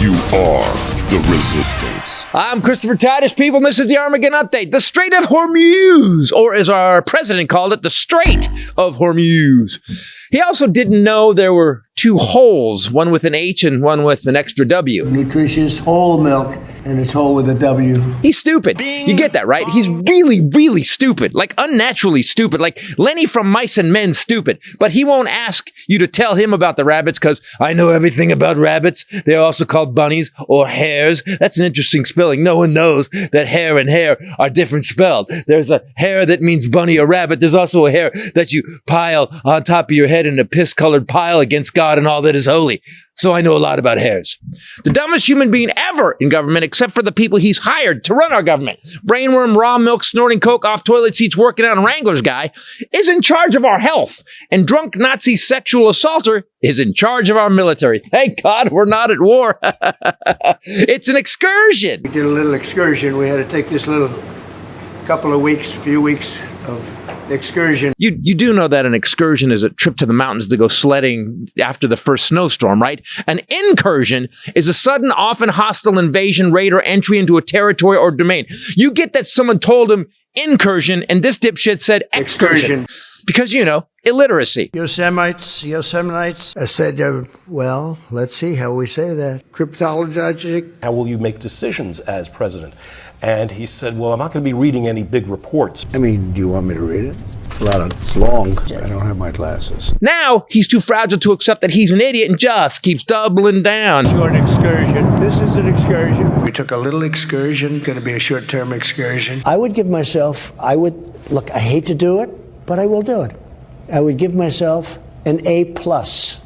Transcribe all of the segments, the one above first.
You are the Resistance. I'm Christopher Titus, people, and this is the Armageddon Update. The Strait of Hormuz, or as our president called it, the Strait of Hormuz. He also didn't know there were two holes, one with an H and one with an extra W. Nutritious whole milk, and it's whole with a W. He's stupid. You get that, right? He's really, really stupid. Like unnaturally stupid. Like Lenny from Mice and Men stupid. But he won't ask you to tell him about the rabbits because I know everything about rabbits. They're also called bunnies or hares. That's an interesting spelling. No one knows that hare and hare are different spelled. There's a hare that means bunny or rabbit. There's also a hare that you pile on top of your head in a piss-colored pile against God and all that is holy. So I know a lot about hares. The dumbest human being ever in government, except for the people he's hired to run our government. Brainworm, raw milk, snorting coke, off toilet seats, working out in Wranglers guy is in charge of our health. And drunk Nazi sexual assaulter is in charge of our military. Thank God we're not at war. It's an excursion. We did a little excursion. We had to take this little few weeks of excursion. You do know that an excursion is a trip to the mountains to go sledding after the first snowstorm, right? An incursion is a sudden, often hostile invasion, raid, or entry into a territory or domain. You get that someone told him incursion, and this dipshit said excursion. Because, you know, illiteracy. Yosemite. I said, well, let's see how we say that. Cryptologic. How will you make decisions as president? And he said, well, I'm not going to be reading any big reports. I mean, do you want me to read it? It's long. I don't have my glasses. Now, he's too fragile to accept that he's an idiot and just keeps doubling down. Short excursion. This is an excursion. We took a little excursion, going to be a short-term excursion. I hate to do it, but I will do it. I would give myself an A+. Is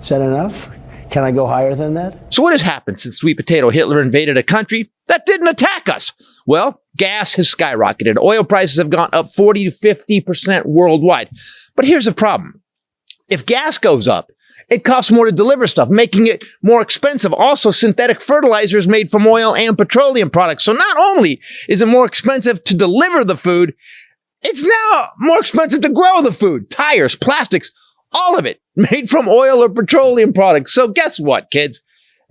that enough? Can I go higher than that? So what has happened since Sweet Potato Hitler invaded a country that didn't attack us? Well, gas has skyrocketed. Oil prices have gone up 40 to 50% worldwide. But here's the problem. If gas goes up, it costs more to deliver stuff, making it more expensive. Also, synthetic fertilizer is made from oil and petroleum products. So not only is it more expensive to deliver the food, it's now more expensive to grow the food. Tires, plastics, all of it made from oil or petroleum products. So guess what, kids?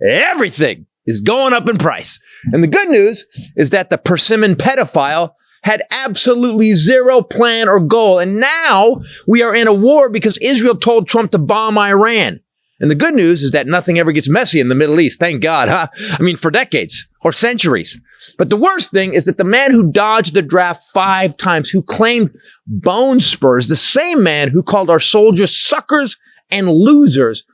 Everything is going up in price. And the good news is that the persimmon pedophile had absolutely zero plan or goal. And now we are in a war because Israel told Trump to bomb Iran. And the good news is that nothing ever gets messy in the Middle East. Thank God, huh? I mean, for decades or centuries. But the worst thing is that the man who dodged the draft 5 times, who claimed bone spurs, the same man who called our soldiers suckers and losers,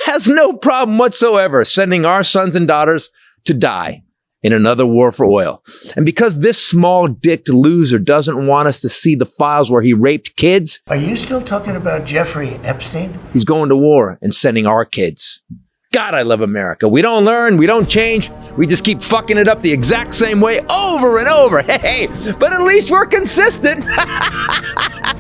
has no problem whatsoever sending our sons and daughters to die in another war for oil. And because this small-dicked loser doesn't want us to see the files where he raped kids, Are you still talking about Jeffrey Epstein? he's going to war and sending our kids. God, I love America. We don't learn, we don't change, we just keep fucking it up the exact same way over and over. Hey, but at least we're consistent.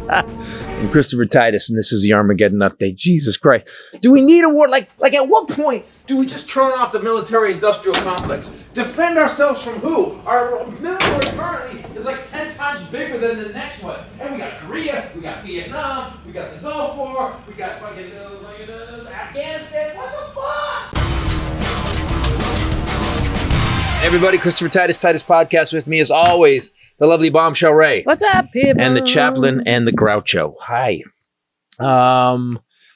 I'm Christopher Titus, and this is the Armageddon Update. Jesus Christ. Do we need a war? Like at what point do we just turn off the military-industrial complex? Defend ourselves from who? Our military currently is like 10 times bigger than the next one. And we got Korea, we got Vietnam, we got the Gulf War, we got fucking Afghanistan. What the fuck? Everybody, Christopher Titus Podcast with me as always. The lovely Bombshell Ray. What's up, people? And the Chaplain and the Groucho. Hi.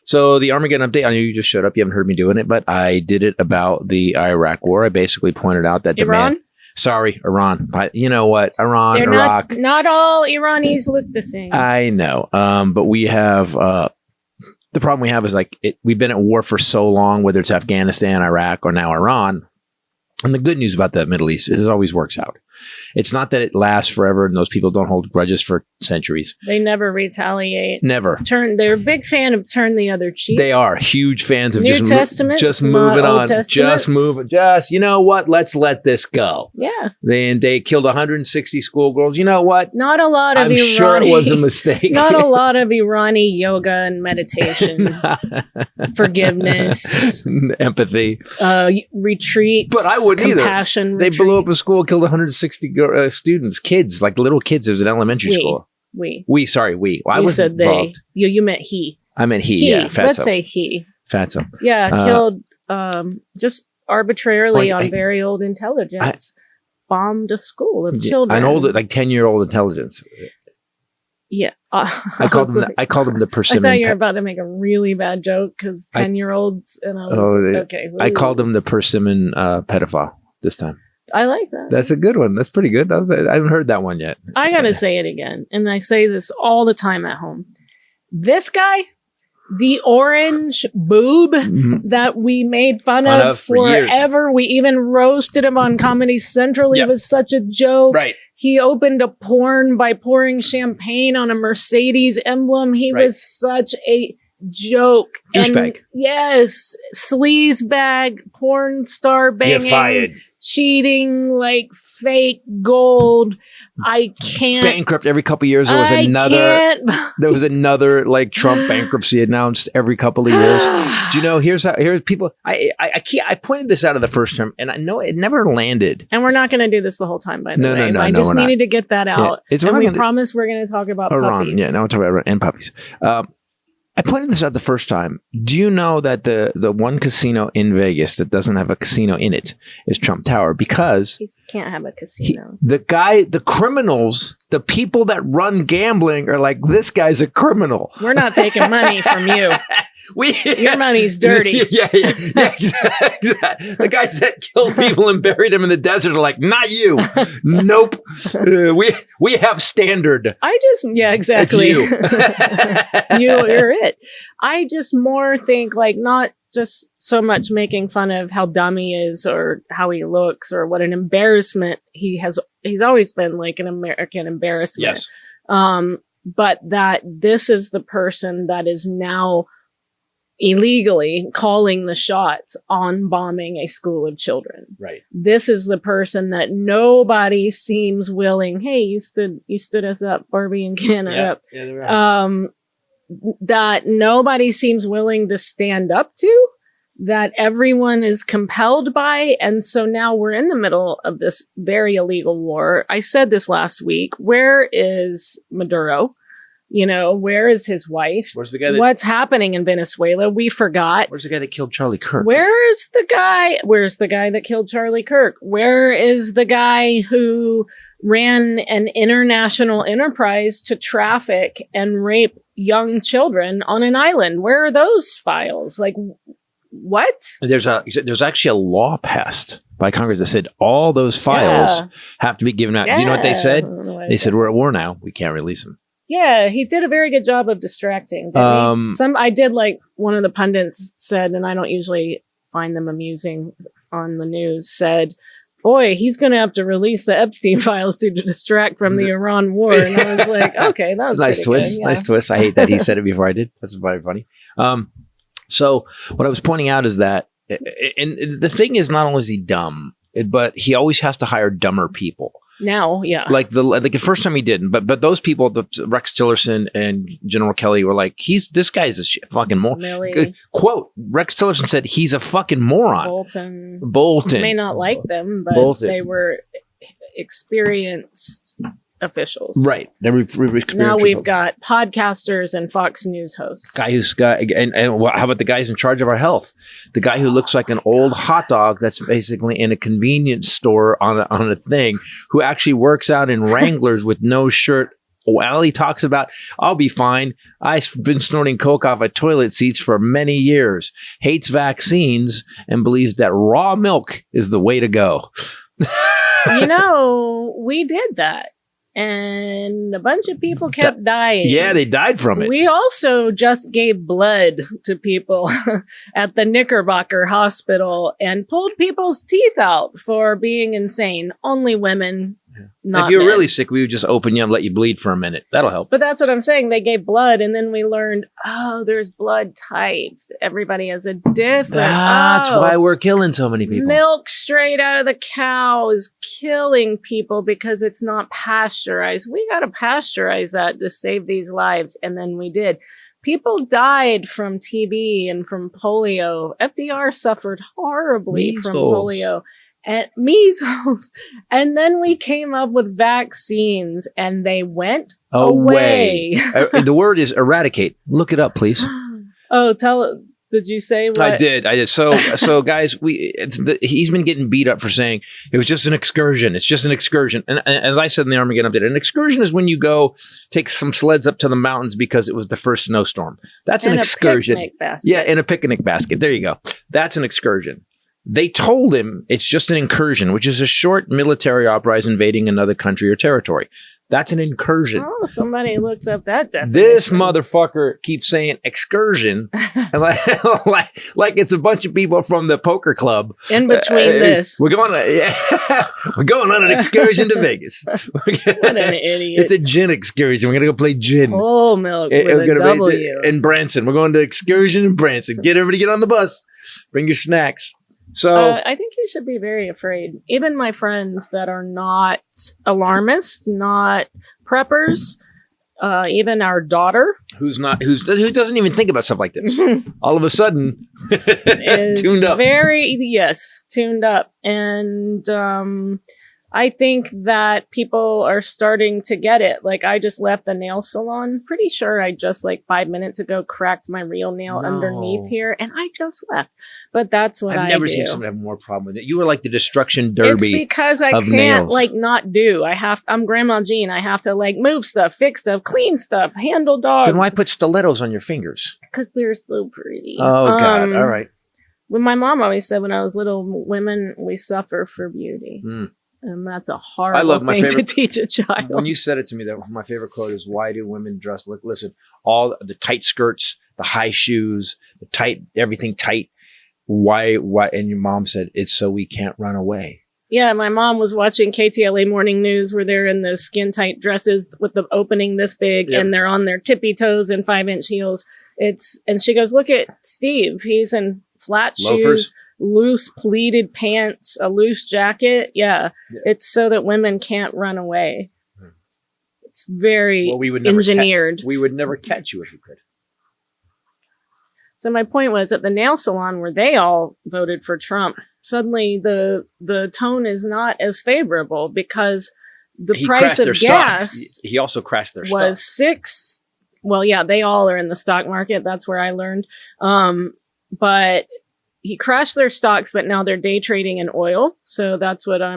So the Armageddon Update, I know you just showed up. You haven't heard me doing it, but I did it about the Iraq War. I basically pointed out that Iran? Sorry, Iran. You know what? Iran, Iraq. Not all Iranis look the same. I know. But we have... the problem we have is we've been at war for so long, whether it's Afghanistan, Iraq, or now Iran. And the good news about the Middle East is it always works out. It's not that it lasts forever and those people don't hold grudges for centuries. They never retaliate. Never. They're a big fan of turn the other cheek. They are huge fans of New Testament, just move it on. Just you know what? Let's let this go. Yeah. They killed 160 schoolgirls. You know what? Not a lot of I'm sure it was a mistake. Not a lot of Irani yoga and meditation. Forgiveness. Empathy. Retreat. But I wouldn't compassion either. They blew up a school, killed 160 students, kids, like little kids. It was an elementary school. We. Well, I was said involved. they. You meant he. I meant he. Yeah, Fatso. Let's say he. Fatso. Yeah, killed just arbitrarily Well, on very old intelligence bombed a school of children. An old, like 10-year-old intelligence. Yeah. I called them the persimmon. I thought you were about to make a really bad joke because 10-year-olds, and I was okay. I called him the persimmon pedophile this time. I like that. That's a good one. That's pretty good. I haven't heard that one yet. I got to say it again. And I say this all the time at home. This guy, the orange boob that we made fun of forever. We even roasted him on Comedy Central. He was such a joke. Right. He opened a porn by pouring champagne on a Mercedes emblem. He was such a joke. Douchebag. Yes. Sleaze bag, porn star banging. You're fired. Cheating, like fake gold. I can't. Bankrupt every couple of years. There was another like Trump bankruptcy announced every couple of years. Do you know? Here's people. I pointed this out of the first term, and I know it never landed. And we're not going to do this the whole time. By the way, no, I just needed to get that out. Yeah. And we promise we're going to talk about puppies. Yeah, now we'll talk about Iran and puppies. I pointed this out the first time. Do you know that the one casino in Vegas that doesn't have a casino in it is Trump Tower? Because he can't have a casino. The criminals, the people that run gambling are like, this guy's a criminal. We're not taking money from you. Your money's dirty. Yeah, exactly. The guys that killed people and buried them in the desert are like, not you. Nope. We have standard. Exactly. It's you. You're it. I just more think like not just so much making fun of how dumb he is or how he looks or what an embarrassment he's always been, like an American embarrassment. Yes. But that this is the person that is now illegally calling the shots on bombing a school of children. Right. This is the person that nobody seems willing. Hey, you stood us up, Barbie and Ken are up. Yeah, they're right. That nobody seems willing to stand up to, that everyone is compelled by. And so now we're in the middle of this very illegal war. I said this last week. Where is Maduro? Where is his wife? Where's the guy What's happening in Venezuela? We forgot. Where's the guy that killed Charlie Kirk? Where's the guy that killed Charlie Kirk? Where is the guy who ran an international enterprise to traffic and rape young children on an island? Where are those files? Like, what? There's actually a law passed by Congress that said all those files have to be given out. Do you know what they said? They said, we're at war now. We can't release them. Yeah, he did a very good job of distracting. Didn't he? I did like one of the pundits said, and I don't usually find them amusing on the news, said, boy, he's going to have to release the Epstein files to distract from the Iran war. And I was like, okay, that was a nice twist. Good, yeah. Nice twist. I hate that he said it before I did. That's very funny. So what I was pointing out is that, and the thing is, not only is he dumb, but he always has to hire dumber people. Now, yeah. Like the first time he didn't, but those people, Rex Tillerson and General Kelly were like, this guy's a fucking moron. Quote, Rex Tillerson said, he's a fucking moron. Bolton. You may not like them, but they were experienced officials. Right. Now we've got podcasters and Fox News hosts. Guy who's got, and how about the guys in charge of our health? The guy who looks like an old hot dog that's basically in a convenience store on a thing, who actually works out in Wranglers with no shirt. While he talks about, I'll be fine. I've been snorting coke off of toilet seats for many years. Hates vaccines and believes that raw milk is the way to go. We did that. And a bunch of people kept dying. Yeah, they died from it. We also just gave blood to people at the Knickerbocker Hospital and pulled people's teeth out for being insane. Only women, not if you're men. really sick, we would just open you and let you bleed for a minute. That'll help. But that's what I'm saying. They gave blood, and then we learned, there's blood types. Everybody has a different. That's why we're killing so many people. Milk straight out of the cow is killing people because it's not pasteurized. We got to pasteurize that to save these lives, and then we did. People died from TB and from polio. FDR suffered horribly from polio. And measles. And then we came up with vaccines and they went away. The word is eradicate. Look it up, please. Oh, Did you say what? I did. So guys, he's been getting beat up for saying it was just an excursion. It's just an excursion. And as I said in the Armageddon update, an excursion is when you go take some sleds up to the mountains because it was the first snowstorm. That's an excursion. A picnic basket. Yeah, in a picnic basket. There you go. That's an excursion. They told him it's just an incursion, which is a short military uprising invading another country or territory. That's an incursion. Oh, somebody looked up that definition. This motherfucker keeps saying excursion, like it's a bunch of people from the poker club. In between this, we're going on an excursion to Vegas. What an idiot! It's a gin excursion. We're gonna go play gin. Whole milk with a W. In Branson, we're going to excursion in Branson. Get everybody get on the bus. Bring your snacks. So I think you should be very afraid. Even my friends that are not alarmists, not preppers, even our daughter, who doesn't even think about stuff like this, all of a sudden is tuned up. Tuned up, and I think that people are starting to get it. Like, I just left the nail salon. Pretty sure I just, 5 minutes ago, cracked my real nail underneath here, and I just left. But that's what I've never seen someone have more problem with it. You were like the destruction derby. It's because I can't, nails. not do. I'm Grandma Jean. I have to, move stuff, fix stuff, clean stuff, handle dogs. Then why put stilettos on your fingers? Because they're so pretty. Oh, God. All right. When my mom always said when I was little, women, we suffer for beauty. Mm. And that's a horrible thing to teach a child. When you said it to me, my favorite quote is, why do women dress? Look, listen, all the tight skirts, the high shoes, the tight, everything tight. Why? And your mom said, it's so we can't run away. Yeah, my mom was watching KTLA Morning News where they're in those skin tight dresses with the opening this big, and they're on their tippy toes and 5-inch heels. And she goes, look at Steve. He's in flat shoes, loose pleated pants, a loose jacket. Yeah. It's so that women can't run away. It's very engineered. We would never catch you if you could. So my point was, at the nail salon where they all voted for Trump, suddenly the tone is not as favorable because the price of gas. He also crashed their was stocks. Well, yeah, they all are in the stock market. That's where I learned. But he crashed their stocks, but now they're day trading in oil. So that's what I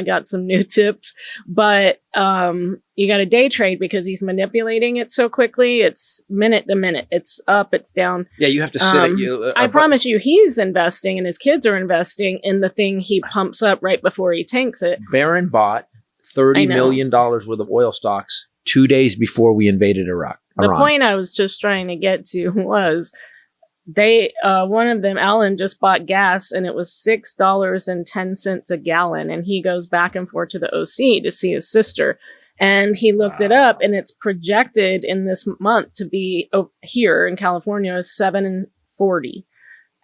got some new tips, but, you got to day trade because he's manipulating it so quickly. It's minute to minute. It's up, it's down. Yeah. You have to sit at I promise you, he's investing and his kids are investing in the thing he pumps up right before he tanks it. Barron bought $30 million worth of oil stocks 2 days before we invaded Iran. The point I was just trying to get to was, one of them, Alan, just bought gas and it was $6.10 a gallon. And he goes back and forth to the OC to see his sister. And he looked it up, and it's projected in this month to be here in California $7.40.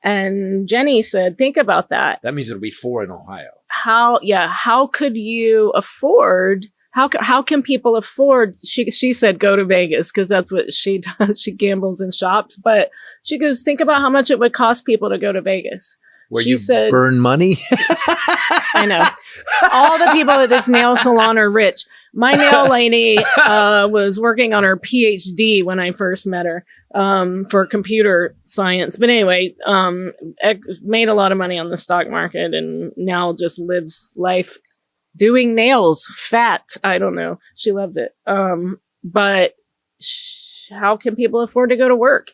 And Jenny said, think about that. That means it'll be $4 in Ohio. How could you afford? How can people afford? She said, go to Vegas because that's what she does. She gambles and shops. But she goes, think about how much it would cost people to go to Vegas. Where she said, burn money? I know. All the people at this nail salon are rich. My nail lady was working on her PhD when I first met her for computer science. But anyway, made a lot of money on the stock market and now just lives life doing nails, fat. I don't know. She loves it. But how can people afford to go to work?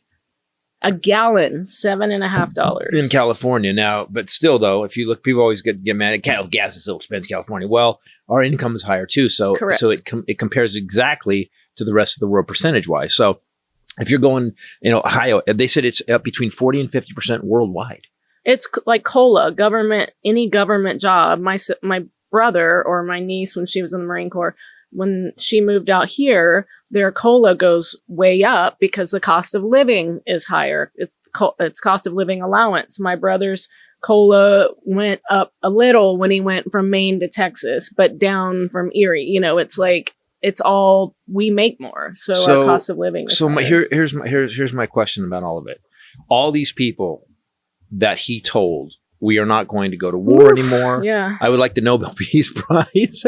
A gallon, $7.50 in California now. But still, though, if you look, people always get mad at gas is so expensive in California. Well, our income is higher too, so correct. So it compares exactly to the rest of the world percentage wise. So if you're going, Ohio, they said it's up between 40 and 50% worldwide. It's like COLA, any government job. My brother or my niece, when she was in the Marine Corps, when she moved out here, their COLA goes way up because the cost of living is higher. It's cost of living allowance. My brother's COLA went up a little when he went from Maine to Texas, but down from Erie. It's like, it's all, we make more. So our cost of living is higher. Here's my question about all of it. All these people that he told, we are not going to go to war anymore. Yeah. I would like the Nobel Peace Prize.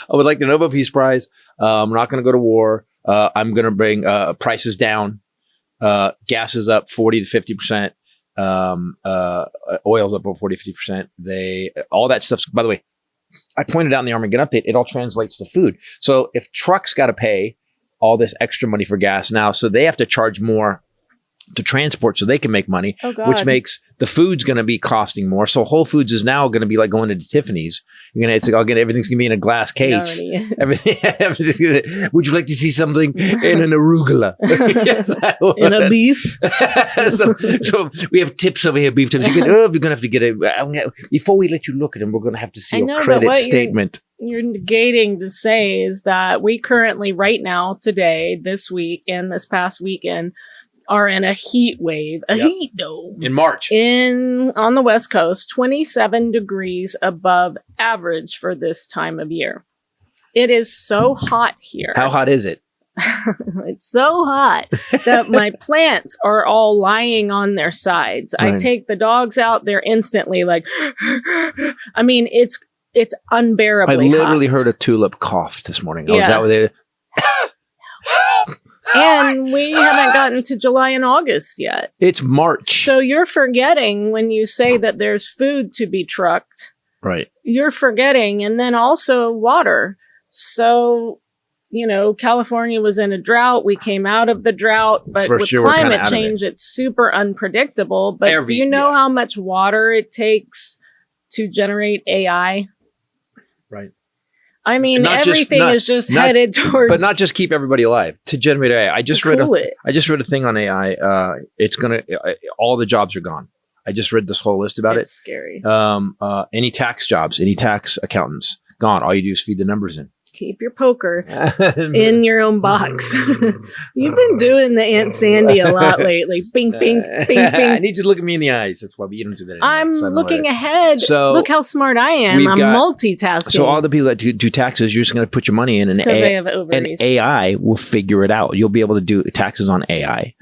I would like the Nobel Peace Prize. I'm not going to go to war. I'm going to bring prices down. Gas is up 40 to 50%. Oil's up over 40, 50%. All that stuff's, by the way, I pointed out in the Armageddon update, it all translates to food. So if trucks got to pay all this extra money for gas now, so they have to charge more to transport so they can make money, which makes the food's going to be costing more. So Whole Foods is now going to be like going to Tiffany's. It's like, everything's going to be in a glass case. Everything's gonna, would you like to see something in an arugula? Yes, I would. In a beef. so we have tips over here, beef tips. You're going to have to get it. Before we let you look at them, we're going to have to see your credit statement. You're negating to say is that we currently, right now, today, this week, and this past weekend, are in a heat wave, heat dome. In March. On the West Coast, 27 degrees above average for this time of year. It is so hot here. How hot is it? It's so hot that my plants are all lying on their sides. Right. I take the dogs out, they're instantly like, I mean, it's unbearably hot. I literally heard a tulip cough this morning. Oh, is that what they... And we haven't gotten to July and August yet. It's March. So you're forgetting when you say that there's food to be trucked. Right. You're forgetting. And then also water. So, California was in a drought. We came out of the drought. But with climate change, it's super unpredictable. But do you know how much water it takes to generate AI? Right. I mean, everything is just headed towards. But not just keep everybody alive, to generate AI. I just read a thing on AI. It's gonna all the jobs are gone. I just read this whole list about it. It's scary. Any tax jobs, any tax accountants, gone. All you do is feed the numbers in. Keep your poker in your own box. You've been doing the Aunt Sandy a lot lately. Bing, bing, bing, bing. I need you to look at me in the eyes. That's why you don't do that anymore. I'm looking ahead. So look how smart I am. I'm multitasking. So all the people that do taxes, you're just going to put your money in, and AI will figure it out. You'll be able to do taxes on AI.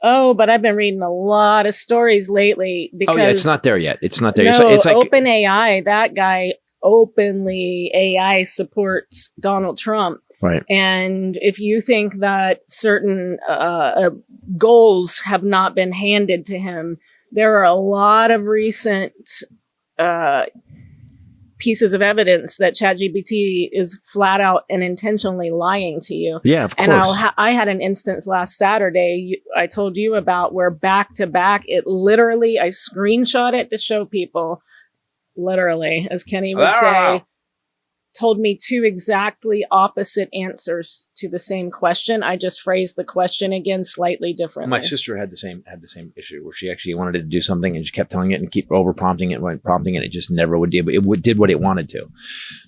Oh, but I've been reading a lot of stories lately because it's not there yet. It's not there. No, it's like OpenAI. That guy openly AI supports Donald Trump. Right. And if you think that certain goals have not been handed to him, there are a lot of recent pieces of evidence that ChatGPT is flat out and intentionally lying to you. Yeah, of course. And I had an instance last Saturday I told you about where back to back, I screenshot it to show people. Literally, as Kenny would say, told me two exactly opposite answers to the same question. I just phrased the question again slightly differently. My sister had the same issue where she actually wanted to do something and she kept telling it and keep over prompting it, it just never would do. It did what it wanted to.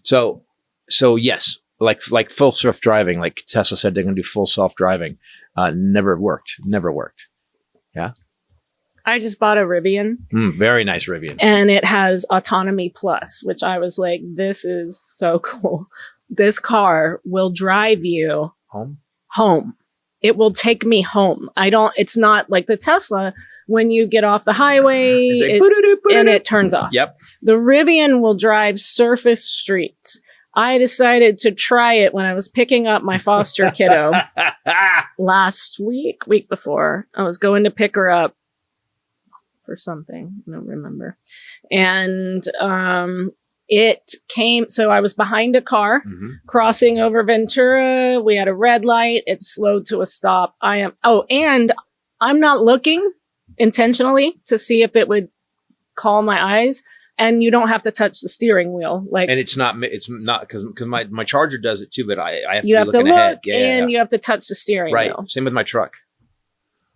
So yes, like full self driving, like Tesla said they're going to do full self driving. Never worked. Yeah. I just bought a Rivian. Very nice Rivian. And it has Autonomy Plus, which I was like, this is so cool. This car will drive you home. It will take me home. It's not like the Tesla when you get off the highway and it turns off. Yep. The Rivian will drive surface streets. I decided to try it when I was picking up my foster kiddo last week before. I was going to pick her up for something. I don't remember. And it came, so I was behind a car crossing over Ventura. We had a red light. It slowed to a stop. And I'm not looking intentionally to see if it would call my eyes. And you don't have to touch the steering wheel. And it's not because my Charger does it too, but I have you to have be looking to look ahead. and you have to touch the steering wheel. Right. Same with my truck.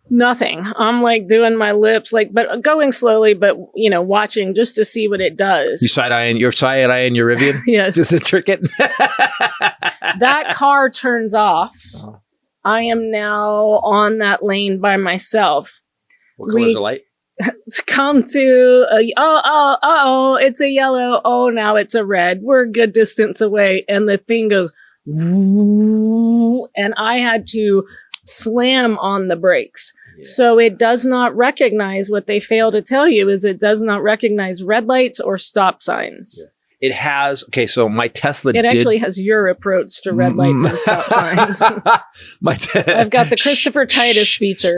Nothing. I'm like doing my lips, but going slowly, but watching just to see what it does. You're side eyeing your Rivian? Yes. Just to trick it? That car turns off. Oh. I am now on that lane by myself. What color is the light? Come to it's a yellow. Oh, now it's a red. We're a good distance away. And the thing goes, and I had to slam on the brakes. Yeah. So it does not recognize what they fail to tell you is it does not recognize red lights or stop signs. It has, okay, so my Tesla It actually has your approach to red lights and stop signs. I've got the Christopher Titus feature.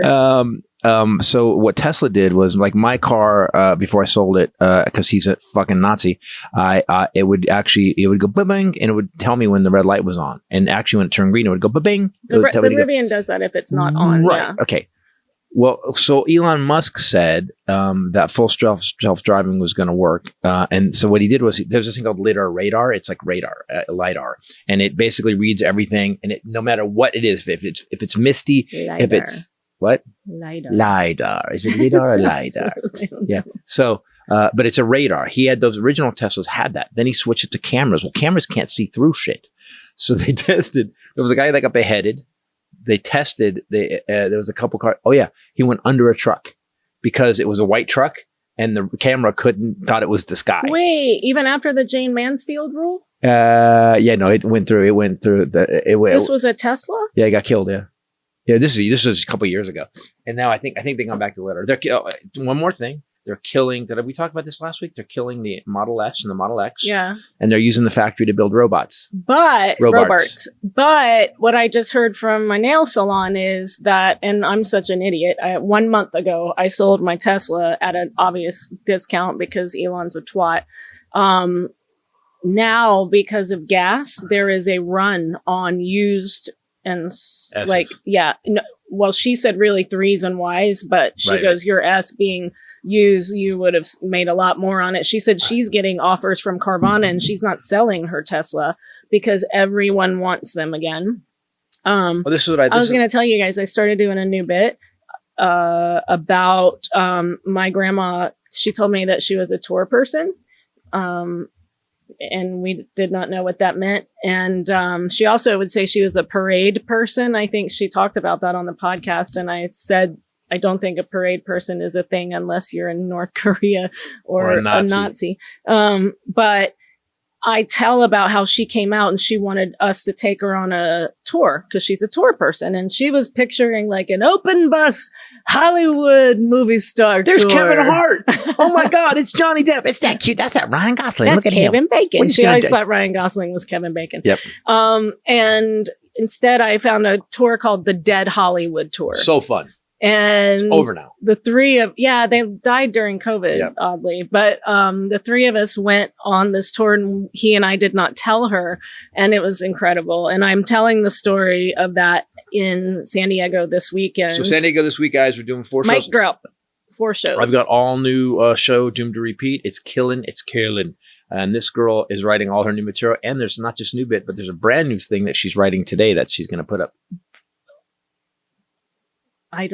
So what Tesla did was, like, my car, before I sold it, because he's a fucking Nazi, it would go ba-bing, and it would tell me when the red light was on. And actually when it turned green, it would go ba-bing. The Rivian does that if it's not on. Right. Yeah. Okay. Well, so Elon Musk said that full self-driving was going to work. And so what he did was, there's this thing called radar. It's like LiDAR. And it basically reads everything. And no matter what it is, if it's misty, LiDAR. if it's what? LiDAR. Is it LiDAR or LiDAR? Yeah. So, but it's a radar. He had those original Teslas had that. Then he switched it to cameras. Well, cameras can't see through shit. So they tested. There was a guy that got beheaded. They tested, there was a couple cars. Oh yeah. He went under a truck because it was a white truck and the camera thought it was this guy. Wait, even after the Jane Mansfield rule? Yeah, no, it went through This was a Tesla? Yeah, he got killed. Yeah. Yeah. This was a couple years ago. And now I think they gone back to litter. One more thing. They're killing, did we talk about this last week? They're killing the Model S and the Model X. Yeah. And they're using the factory to build robots. Robots. But what I just heard from my nail salon is that, and I'm such an idiot, 1 month ago, I sold my Tesla at an obvious discount because Elon's a twat. Now, because of gas, there is a run on used and well, she said really threes and Ys, but she goes, your S being used, you would have made a lot more on it. She said she's getting offers from Carvana and she's not selling her Tesla because everyone wants them again. This is what I was going to tell you guys. I started doing a new bit about my grandma. She told me that she was a tour person. And we did not know what that meant. And she also would say she was a parade person. I think she talked about that on the podcast. And I said, I don't think a parade person is a thing unless you're in North Korea or a Nazi. But I tell about how she came out and she wanted us to take her on a tour because she's a tour person. And she was picturing like an open bus Hollywood movie star There's tour. Kevin Hart. Oh my God, it's Johnny Depp. It's that cute. That's that Ryan Gosling. That's Look at Kevin him. Bacon. She always thought Ryan Gosling was Kevin Bacon. Yep. And instead I found a tour called the Dead Hollywood Tour. So fun. And it's over now. The three of, they died during COVID, oddly. But the three of us went on this tour and he and I did not tell her. And it was incredible. And I'm telling the story of that in San Diego this weekend. So San Diego this week, guys, we're doing 4 shows. Mic drop. 4 shows. I've got all new show, Doomed to Repeat. It's killing. And this girl is writing all her new material. And there's not just new bit, but there's a brand new thing that she's writing today that she's going to put up. I'm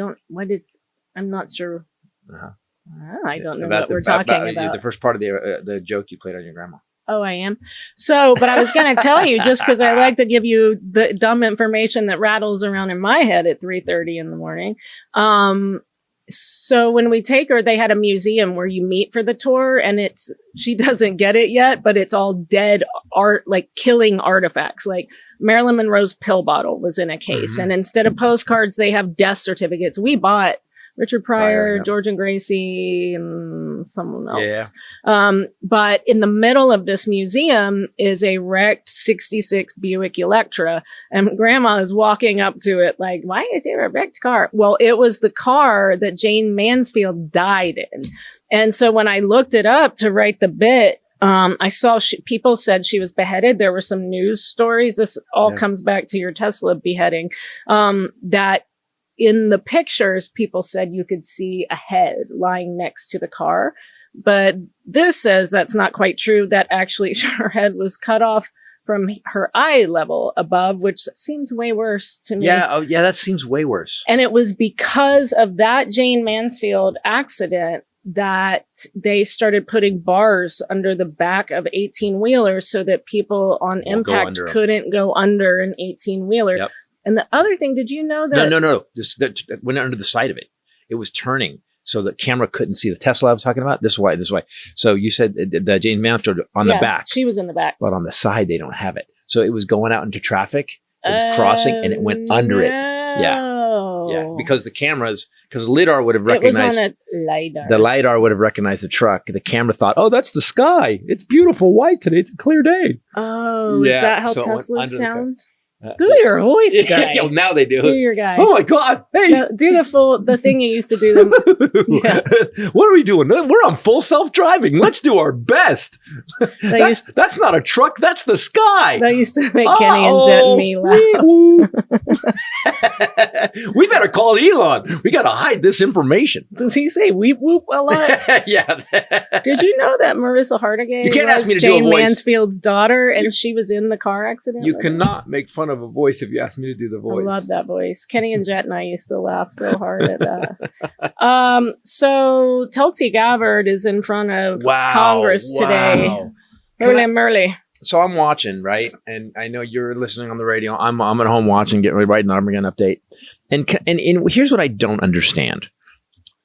not sure. I don't know what we're talking about. The first part of the joke you played on your grandma. Oh, I am. So, but I was going to tell you just because I like to give you the dumb information that rattles around in my head at 3:30 in the morning. So when we take her, they had a museum where you meet for the tour and she doesn't get it yet, but it's all dead art, like killing artifacts. Like Marilyn Monroe's pill bottle was in a case. Mm-hmm. And instead of postcards, they have death certificates. We bought Richard Pryor, George and Gracie, and someone else. Yeah. But in the middle of this museum is a wrecked 66 Buick Electra. And Grandma is walking up to it like, why is there a wrecked car? Well, it was the car that Jane Mansfield died in. And so when I looked it up to write the bit, I saw people said she was beheaded. There were some news stories. This all comes back to your Tesla beheading, that in the pictures, people said you could see a head lying next to the car. But this says that's not quite true, that actually her head was cut off from her eye level above, which seems way worse to me. Yeah, that seems way worse. And it was because of that Jane Mansfield accident that they started putting bars under the back of 18-wheelers so that people on impact couldn't go under an 18-wheeler. Yep. And the other thing, did you know that? No. That went under the side of it. It was turning, so the camera couldn't see the Tesla I was talking about. This way. So you said the Jane Mansfield on the back. She was in the back. But on the side, they don't have it. So it was going out into traffic. It was crossing, and it went under it. Yeah. Oh. Yeah, because because LiDAR would have It was recognized. on a LiDAR. The LiDAR would have recognized the truck. The camera thought, oh, that's the sky. It's beautiful white today. It's a clear day. Oh, Yeah, is that how so it went Teslas under the sound? Do your voice, guy. Yeah, now they do. Do your guy. Oh my God. Hey. No, do the thing you used to do. Yeah. What are we doing? We're on full self-driving. Let's do our best. That's not a truck. That's the sky. That used to make Kenny and Jet and me laugh. We better call Elon. We got to hide this information. Does he say weep whoop a lot? Yeah. Did you know that Marissa Hargitay You can't ask me to do Jane a voice. Mansfield's daughter and she was in the car accident? You cannot make fun of a voice if you ask me to do the voice. I love that voice. Kenny and Jet and I used to laugh so hard at that. So Tulsi Gabbard is in front of Congress today. Merly. So I'm watching, right? And I know you're listening on the radio. I'm at home watching, getting ready to write an Armageddon update. And here's what I don't understand.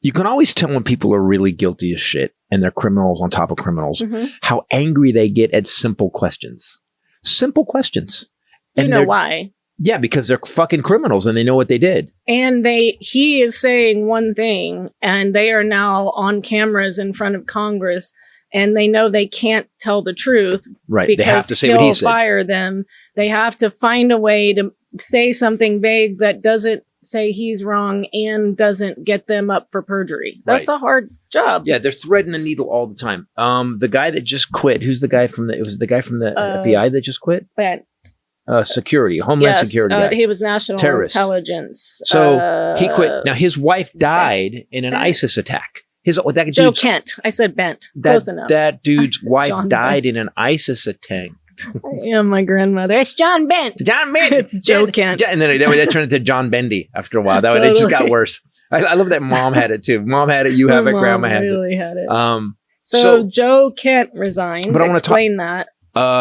You can always tell when people are really guilty as shit and they're criminals on top of criminals, how angry they get at simple questions. Simple questions. And you know why? Yeah, because they're fucking criminals and they know what they did. And he is saying one thing and they are now on cameras in front of Congress and they know they can't tell the truth. Right. Because they have to say what he said. Fire them. They have to find a way to say something vague that doesn't say he's wrong and doesn't get them up for perjury. That's a hard job. Yeah, they're threading a needle all the time. The guy that just quit, who's the guy from the FBI that just quit? Security, Homeland Security. He was National Terrorist. Intelligence. So he quit. Now his wife died in an ISIS attack. Joe Kent. I said Bent. Close enough. That dude's wife John died Bent. in an ISIS attack. Yeah, my grandmother. It's John Bent. John Bent. It's Joe Kent. And then that turned into John Bendy after a while. It just got worse. I love that mom had it too. Mom had it. You have it. Grandma has really it. Had it. So Joe Kent resigned. But I want to explain that.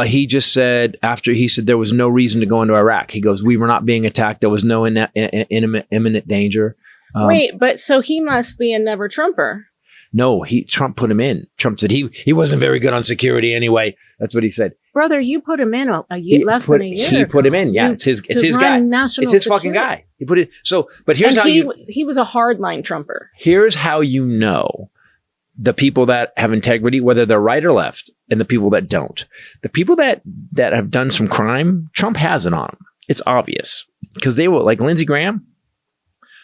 He just said he said there was no reason to go into Iraq. He goes, we were not being attacked. There was no imminent danger. Wait, but so he must be a never Trumper. No, Trump put him in. Trump said he wasn't very good on security anyway. That's what he said. Brother, you put him in less than a year. He put him in. Yeah, it's his guy. It's his fucking guy. He put it. So, but here's how he was a hardline Trumper. Here's how you know the people that have integrity, whether they're right or left, and the people that don't. The people that have done some crime, Trump has it on them. It's obvious because they will, like Lindsey Graham.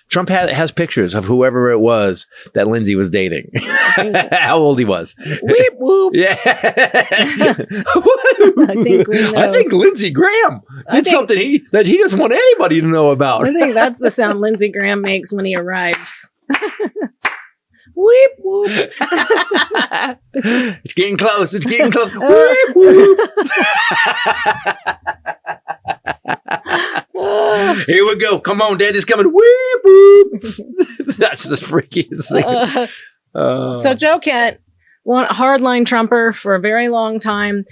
Trump has pictures of whoever it was that Lindsay was dating, how old he was. Weep whoop. Yeah. I think Lindsey Graham did something that he doesn't want anybody to know about. I think that's the sound Lindsey Graham makes when he arrives. Weep whoop. It's getting close. It's getting close. Weep whoop. Here we go. Come on, Daddy's coming. Weep whoop. That's the freakiest thing. So Joe Kent, a hardline Trumper for a very long time.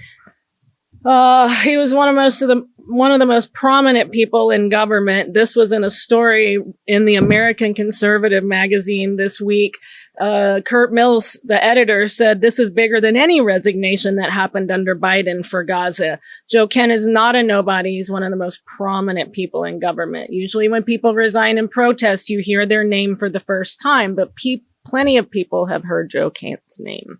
He was one of the most prominent people in government. This was in a story in the American Conservative magazine this week. Kurt Mills, the editor, said this is bigger than any resignation that happened under Biden for Gaza. Joe Kent is not a nobody. He's one of the most prominent people in government. Usually when people resign in protest, you hear their name for the first time, but plenty of people have heard Joe Kent's name.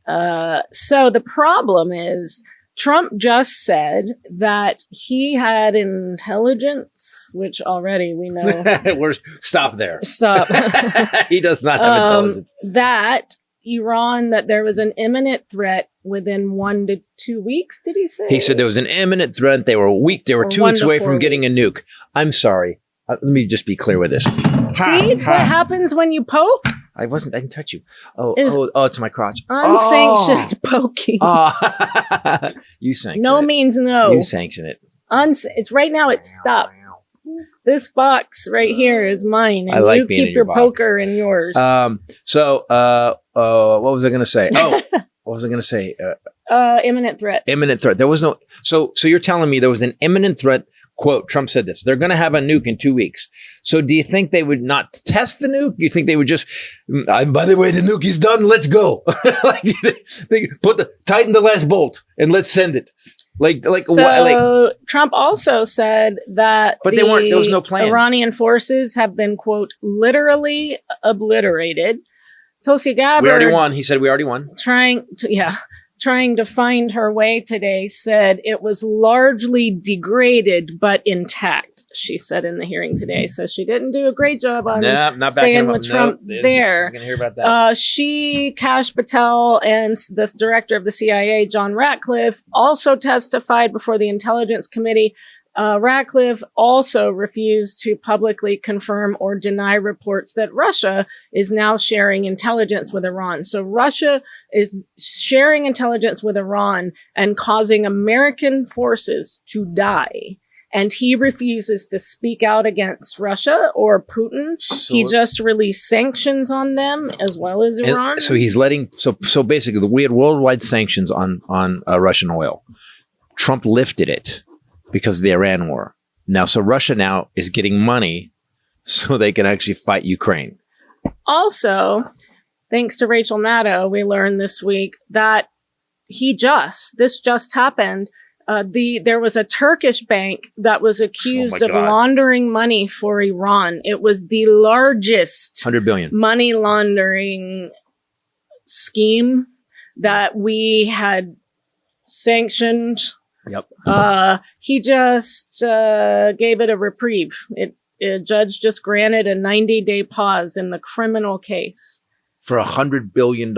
So the problem is Trump just said that he had intelligence, which already we know. Stop there. Stop. He does not have intelligence. That there was an imminent threat within 1 to 2 weeks, did he say? He said there was an imminent threat. They were weak. They were 2 weeks away from getting a nuke. I'm sorry. Let me just be clear with this. See what happens when you poke? I didn't touch you. Oh, it's my crotch. Unsanctioned poking. You sanction it. No means no. You sanction it. It's right now. It's stop. This box right here is mine, and I like you being keep in your your poker in yours. So, what was I going to say? Oh, what was I going to say? Imminent threat. Imminent threat. There was no. So you're telling me there was an imminent threat. Quote, Trump said this. They're going to have a nuke in 2 weeks. So do you think they would not test the nuke? You think they would just, by the way, the nuke is done. Let's go. They tighten the last bolt and let's send it. So Trump also said that But there was no plan. Iranian forces have been, quote, literally obliterated. Tulsi Gabbard, we already won. He said we already won. Trying to find her way today, said it was largely degraded but intact, she said in the hearing today. So she didn't do a great job on staying with Trump there. Gonna hear about that. She, Kash Patel, and the director of the CIA, John Ratcliffe, also testified before the Intelligence Committee. Ratcliffe also refused to publicly confirm or deny reports that Russia is now sharing intelligence with Iran. So Russia is sharing intelligence with Iran and causing American forces to die. And he refuses to speak out against Russia or Putin. He just released sanctions on them as well as Iran. So he's letting, so basically we had worldwide sanctions on Russian oil. Trump lifted it because of the Iran war. Now, so Russia now is getting money so they can actually fight Ukraine. Also, thanks to Rachel Maddow, we learned this week that this just happened. There was a Turkish bank that was accused of laundering money for Iran. It was the largest 100 billion money laundering scheme that we had sanctioned. Yep. He just gave it a reprieve. A judge just granted a 90-day pause in the criminal case for $100 billion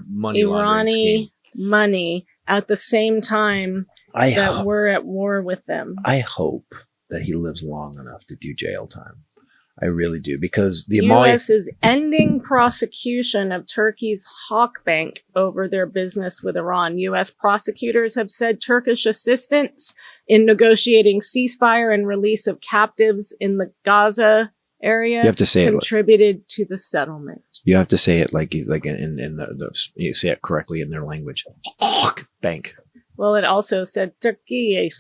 money laundering scheme. Money at the same time that we're at war with them. I hope that he lives long enough to do jail time. I really do, because the U.S. is ending prosecution of Turkey's Hawk Bank over their business with Iran. U.S. prosecutors have said Turkish assistance in negotiating ceasefire and release of captives in the Gaza area contributed to the settlement. You have to say it like in you say it correctly in their language. Hawk Bank. Well, it also said Turkey,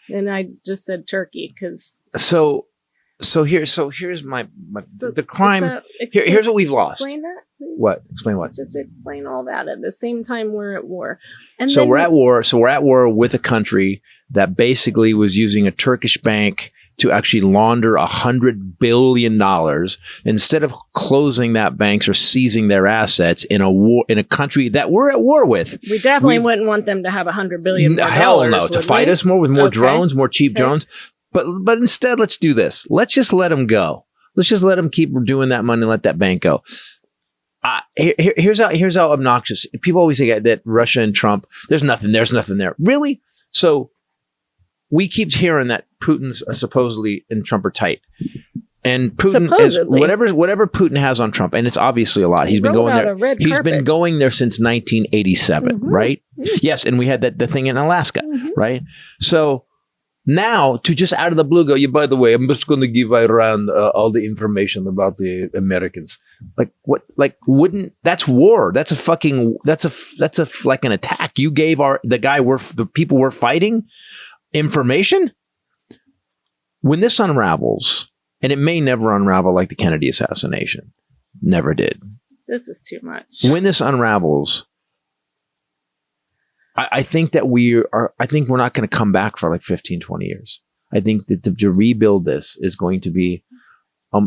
and I just said Turkey because. So here's the crime. Here's what we've lost. Explain that, please. What? Explain what? Just explain all that at the same time we're at war. And so we're at war. So we're at war with a country that basically was using a Turkish bank to actually launder $100 billion instead of closing that banks or seizing their assets in a war in a country that we're at war with. We definitely wouldn't want them to have $100 billion. Hell no, to fight us more with more drones, more cheap drones. But instead, let's do this. Let's just let them go. Let's just let them keep doing that money and let that bank go. Here's how obnoxious. People always say that Russia and Trump, there's nothing there. Really? So we keep hearing that Putin's supposedly and Trump are tight. And Putin is whatever Putin has on Trump, and it's obviously a lot. He's been going there. He's been going there since 1987, right? Yes, and we had the thing in Alaska, right? So now, to just out of the blue go, by the way, I'm just going to give Iran all the information about the Americans. Like what? Like that's war. That's like an attack. You gave the people we're fighting information. When this unravels, and it may never unravel like the Kennedy assassination, never did. This is too much. When this unravels, I think that I think we're not going to come back for like 15, 20 years. I think that to rebuild this is going to be,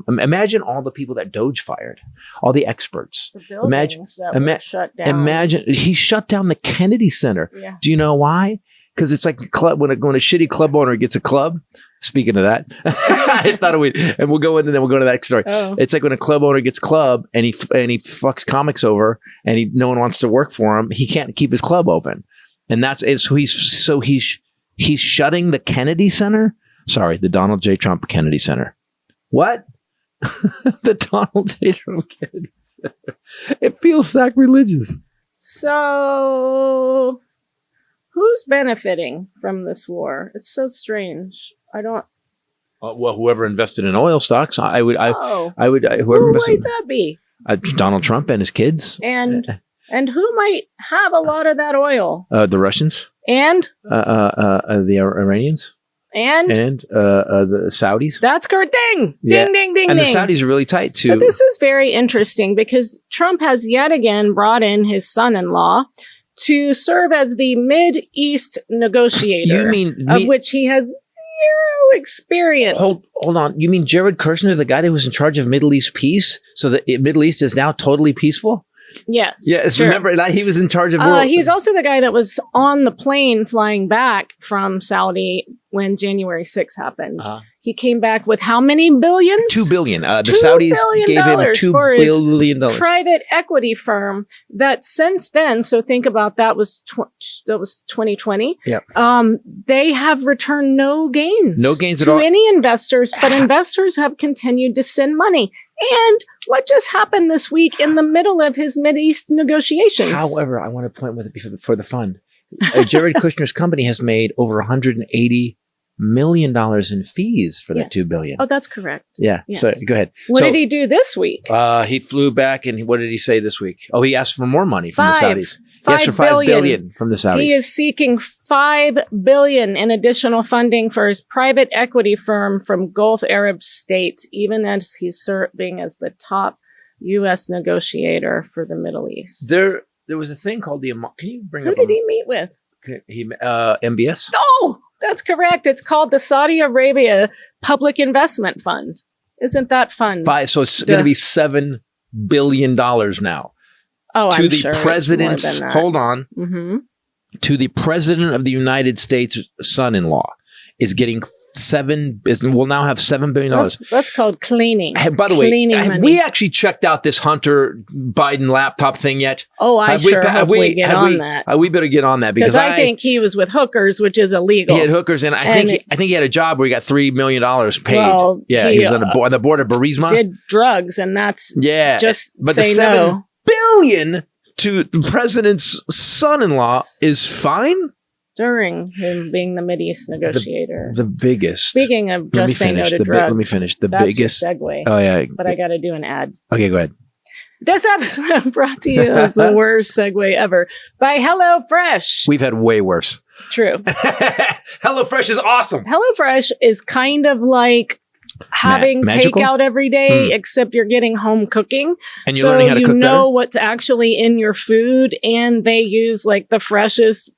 imagine all the people that Doge fired, all the experts. The buildings that were shut down. Imagine, he shut down the Kennedy Center. Yeah. Do you know why? Because it's like a club, when a shitty club owner gets a club. Speaking of that, I thought and we'll go into, then we'll go to that story. Oh. It's like when a club owner gets a club and he fucks comics over and no one wants to work for him. He can't keep his club open. And that's it. So he's shutting the Kennedy Center. Sorry, the Donald J. Trump Kennedy Center. What? The Donald J. Trump Kennedy Center. It feels sacrilegious. So, who's benefiting from this war? It's so strange. I don't. Well, whoever invested in oil stocks, I would. Whoever Who might that be? Donald Trump and his kids. And who might have a lot of that oil? The Russians. And? The Iranians. And? The Saudis. That's good. Ding! Yeah. Ding, ding, ding, and ding. The Saudis are really tight, too. So this is very interesting because Trump has yet again brought in his son-in-law to serve as the Mid-East negotiator, You mean of which he has zero experience. Hold on. You mean Jared Kushner, the guy that was in charge of Middle East peace? So the Middle East is now totally peaceful? Yes. Yes. Sure. Remember, he was in charge of world. He's also the guy that was on the plane flying back from Saudi when January 6th happened. He came back with how many billions? $2 billion. The $2 Saudis billion gave him $2 billion. Private equity firm that since then, so think about that was 2020. Yeah. They have returned no gains. No gains at to all. any investors, but investors have continued to send money. And what just happened this week in the middle of his Mideast negotiations? However, I want to point with it for the fund. Jared Kushner's company has made over $180 million in fees for that $2 billion. Oh, that's correct. Yeah. Yes. So go ahead. What did he do this week? He flew back, and what did he say this week? Oh, he asked for more money from the Saudis. He asked for $5 billion from the Saudis. He is seeking $5 billion in additional funding for his private equity firm from Gulf Arab states, even as he's serving as the top U.S. negotiator for the Middle East. There was a thing called the. Can you bring up? Who did he meet with? MBS. No, that's correct. It's called the Saudi Arabia Public Investment Fund. Isn't that fun? So it's going to be $7 billion now. Oh, to I'm the sure president's. it's more than that. Hold on. Mm-hmm. To the president of the United States' son-in-law is getting will now have $7 billion. That's called cleaning. Hey, by the way, have money. we actually checked out this Hunter Biden laptop thing yet? Oh, I hope we get on that. We better get on that because I think he was with hookers, which is illegal. He had hookers, and I think he had a job where he got $3 million paid. Well, he was on the board of Burisma. Did drugs, and that's but say the $7 no. billion to the president's son-in-law is fine. During him being the Mideast negotiator. The biggest. Speaking of just say no to drugs. Let me finish. The that's biggest. Your segue. Oh, yeah. But I got to do an ad. Okay, go ahead. This episode brought to you as the worst segue ever by HelloFresh. We've had way worse. True. HelloFresh is awesome. HelloFresh is kind of like having takeout every day, except you're getting home cooking. And you're learning how to cook better? You know what's actually in your food, and they use like the freshest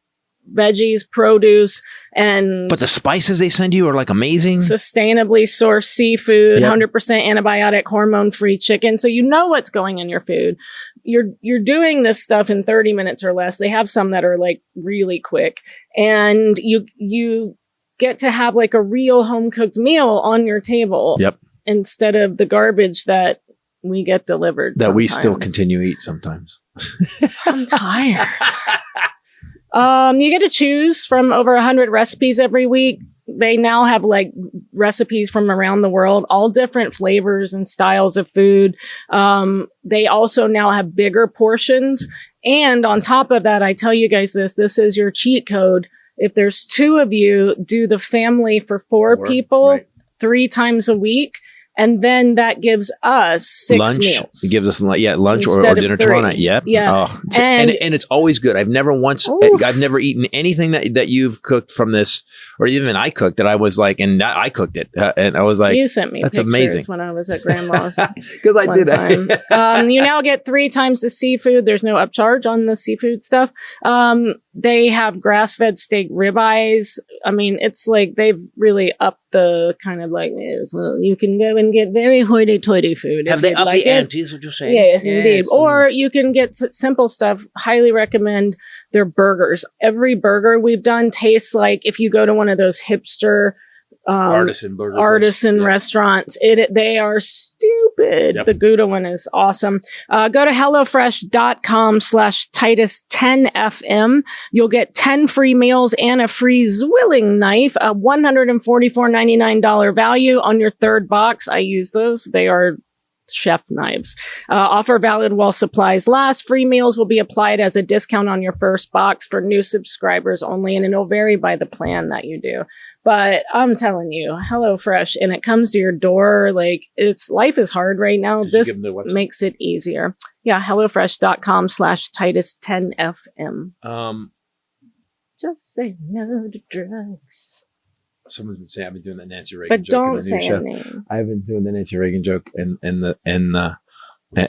veggies, produce, and but the spices they send you are like amazing. Sustainably sourced seafood, 100% antibiotic, hormone-free chicken. So you know what's going in your food. You're doing this stuff in 30 minutes or less. They have some that are like really quick, and you get to have like a real home-cooked meal on your table. Yep. Instead of the garbage that we get delivered. That we still continue to eat sometimes. I'm tired. You get to choose from over 100 recipes every week. They now have like recipes from around the world, all different flavors and styles of food. They also now have bigger portions. And on top of that, I tell you guys this is your cheat code. If there's 2 of you, do the family for 4 people 3 times a week. And then that gives us 6 meals. It gives us lunch or dinner tomorrow night. Yep. Yeah. Oh, and it's always good. I've never eaten anything that you've cooked from this, or even I cooked that I was like, I cooked it. And I was like, you sent me that's pictures amazing. When I was at grandma's. Because I did time. You now get 3 times the seafood. There's no upcharge on the seafood stuff. They have grass-fed steak ribeyes. I mean, it's like they've really upped the kind of like, well, you can go and get very hoity-toity food. Have they upped the ante, is what you're saying? Yes, indeed. Or you can get simple stuff. Highly recommend their burgers. Every burger we've done tastes like if you go to one of those hipster artisan restaurants. They are stupid. Yep. The Gouda one is awesome. Go to HelloFresh.com/Titus10FM. You'll get 10 free meals and a free zwilling knife, a $144.99 value on your 3rd box. I use those. They are chef knives. Offer valid while supplies last. Free meals will be applied as a discount on your first box for new subscribers only, and it'll vary by the plan that you do. But I'm telling you, HelloFresh, and it comes to your door. Like, life is hard right now. This makes it easier. Yeah, HelloFresh.com/Titus10FM. Just say no to drugs. Someone's been saying I've been doing that Nancy Reagan joke. But don't say a name. I've been doing the Nancy Reagan joke, and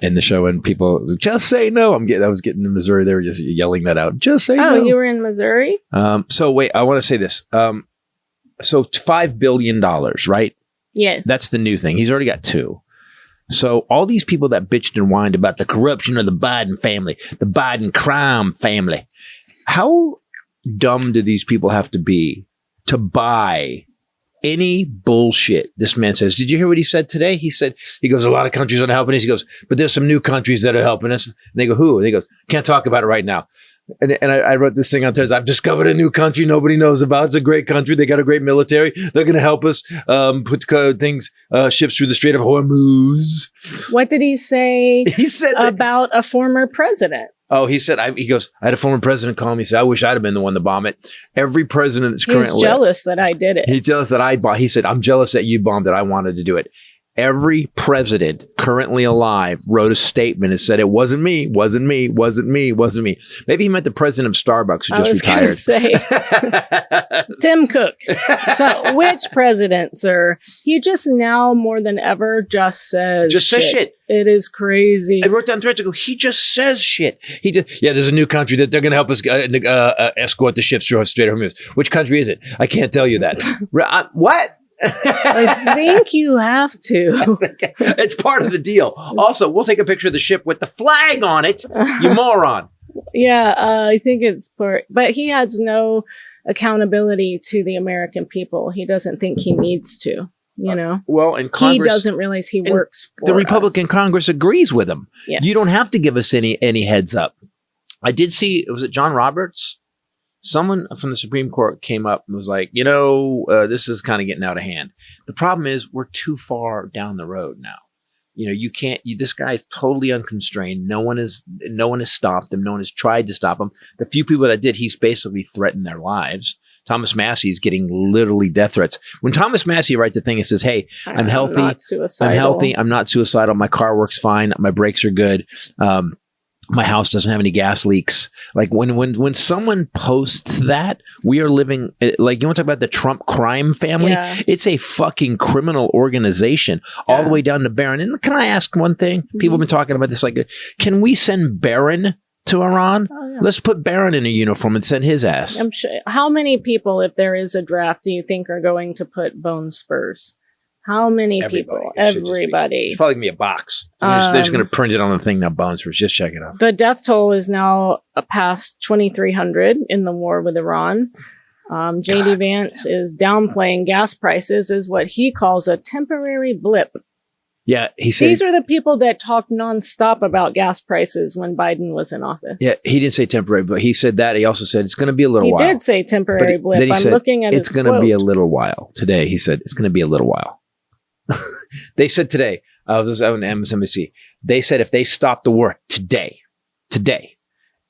in the show, and people just say no. I was getting in Missouri. They were just yelling that out. Just say no. Oh, you were in Missouri? So wait, I want to say this. So $5 billion, right? Yes. That's the new thing. He's already got 2. So all these people that bitched and whined about the corruption of the Biden family, the Biden crime family, how dumb do these people have to be to buy any bullshit this man says? Did you hear what he said today? He goes, a lot of countries aren't helping us. He goes, but there's some new countries that are helping us. And they go, who? And he goes, can't talk about it right now. And I wrote this thing on Thursday. I've discovered a new country nobody knows about. It's a great country. They got a great military. They're going to help us put ships through the Strait of Hormuz. What did he say? He said about a former president. Oh, he said, he goes, I had a former president call me and say, I wish I'd have been the one to bomb it. Every president that's currently... He's jealous that I did it. He's jealous that he said, I'm jealous that you bombed it. I wanted to do it. Every president currently alive wrote a statement and said, it wasn't me, wasn't me, wasn't me, wasn't me. Maybe he meant the president of Starbucks who just retired. Say, Tim Cook. So which president, sir? He just now more than ever just says shit. It is crazy. I wrote down threads. I go, he just says shit. There's a new country that they're going to help us escort the ships through Strait of Hormuz. Which country is it? I can't tell you that. What? I think you have to. It's part of the deal. Also, we'll take a picture of the ship with the flag on it. You moron. Yeah, I think it's part. But he has no accountability to the American people. He doesn't think he needs to. You know, well, in Congress, he doesn't realize he works for the Republican Congress agrees with him. Yes. You don't have to give us any heads up. I did see, was it John Roberts? Someone from the Supreme Court came up and was like, this is kind of getting out of hand. The problem is we're too far down the road now. You can't, this guy's totally unconstrained. No one has stopped him. No one has tried to stop him. The few people that did, he's basically threatened their lives. Thomas Massey is getting literally death threats. When Thomas Massey writes a thing, it says, hey, I'm healthy. Not suicidal. I'm healthy. I'm not suicidal. My car works fine. My brakes are good. My house doesn't have any gas leaks. Like when someone posts that, we are living, like, you want to talk about the Trump crime family? Yeah. It's a fucking criminal organization all the way down to Barron. And can I ask one thing? Mm-hmm. People have been talking about this. Like, can we send Barron to Iran? Oh, yeah. Let's put Barron in a uniform and send his ass. I'm sure. How many people, if there is a draft, do you think are going to put bone spurs? How many people? Everybody. It's probably going to be a box. They're just going to print it on the thing now, Bone Spurs. Just check it out. The death toll is now past 2,300 in the war with Iran. J.D. Vance is downplaying gas prices as what he calls a temporary blip. Yeah, he said... These are the people that talked nonstop about gas prices when Biden was in office. Yeah, he didn't say temporary, but he said that. He also said it's going to be a little while. He did say temporary blip. Then he said, looking at it's going to be a little while. Today, he said, it's going to be a little while. They said today, I was on MSNBC, they said if they stop the war today,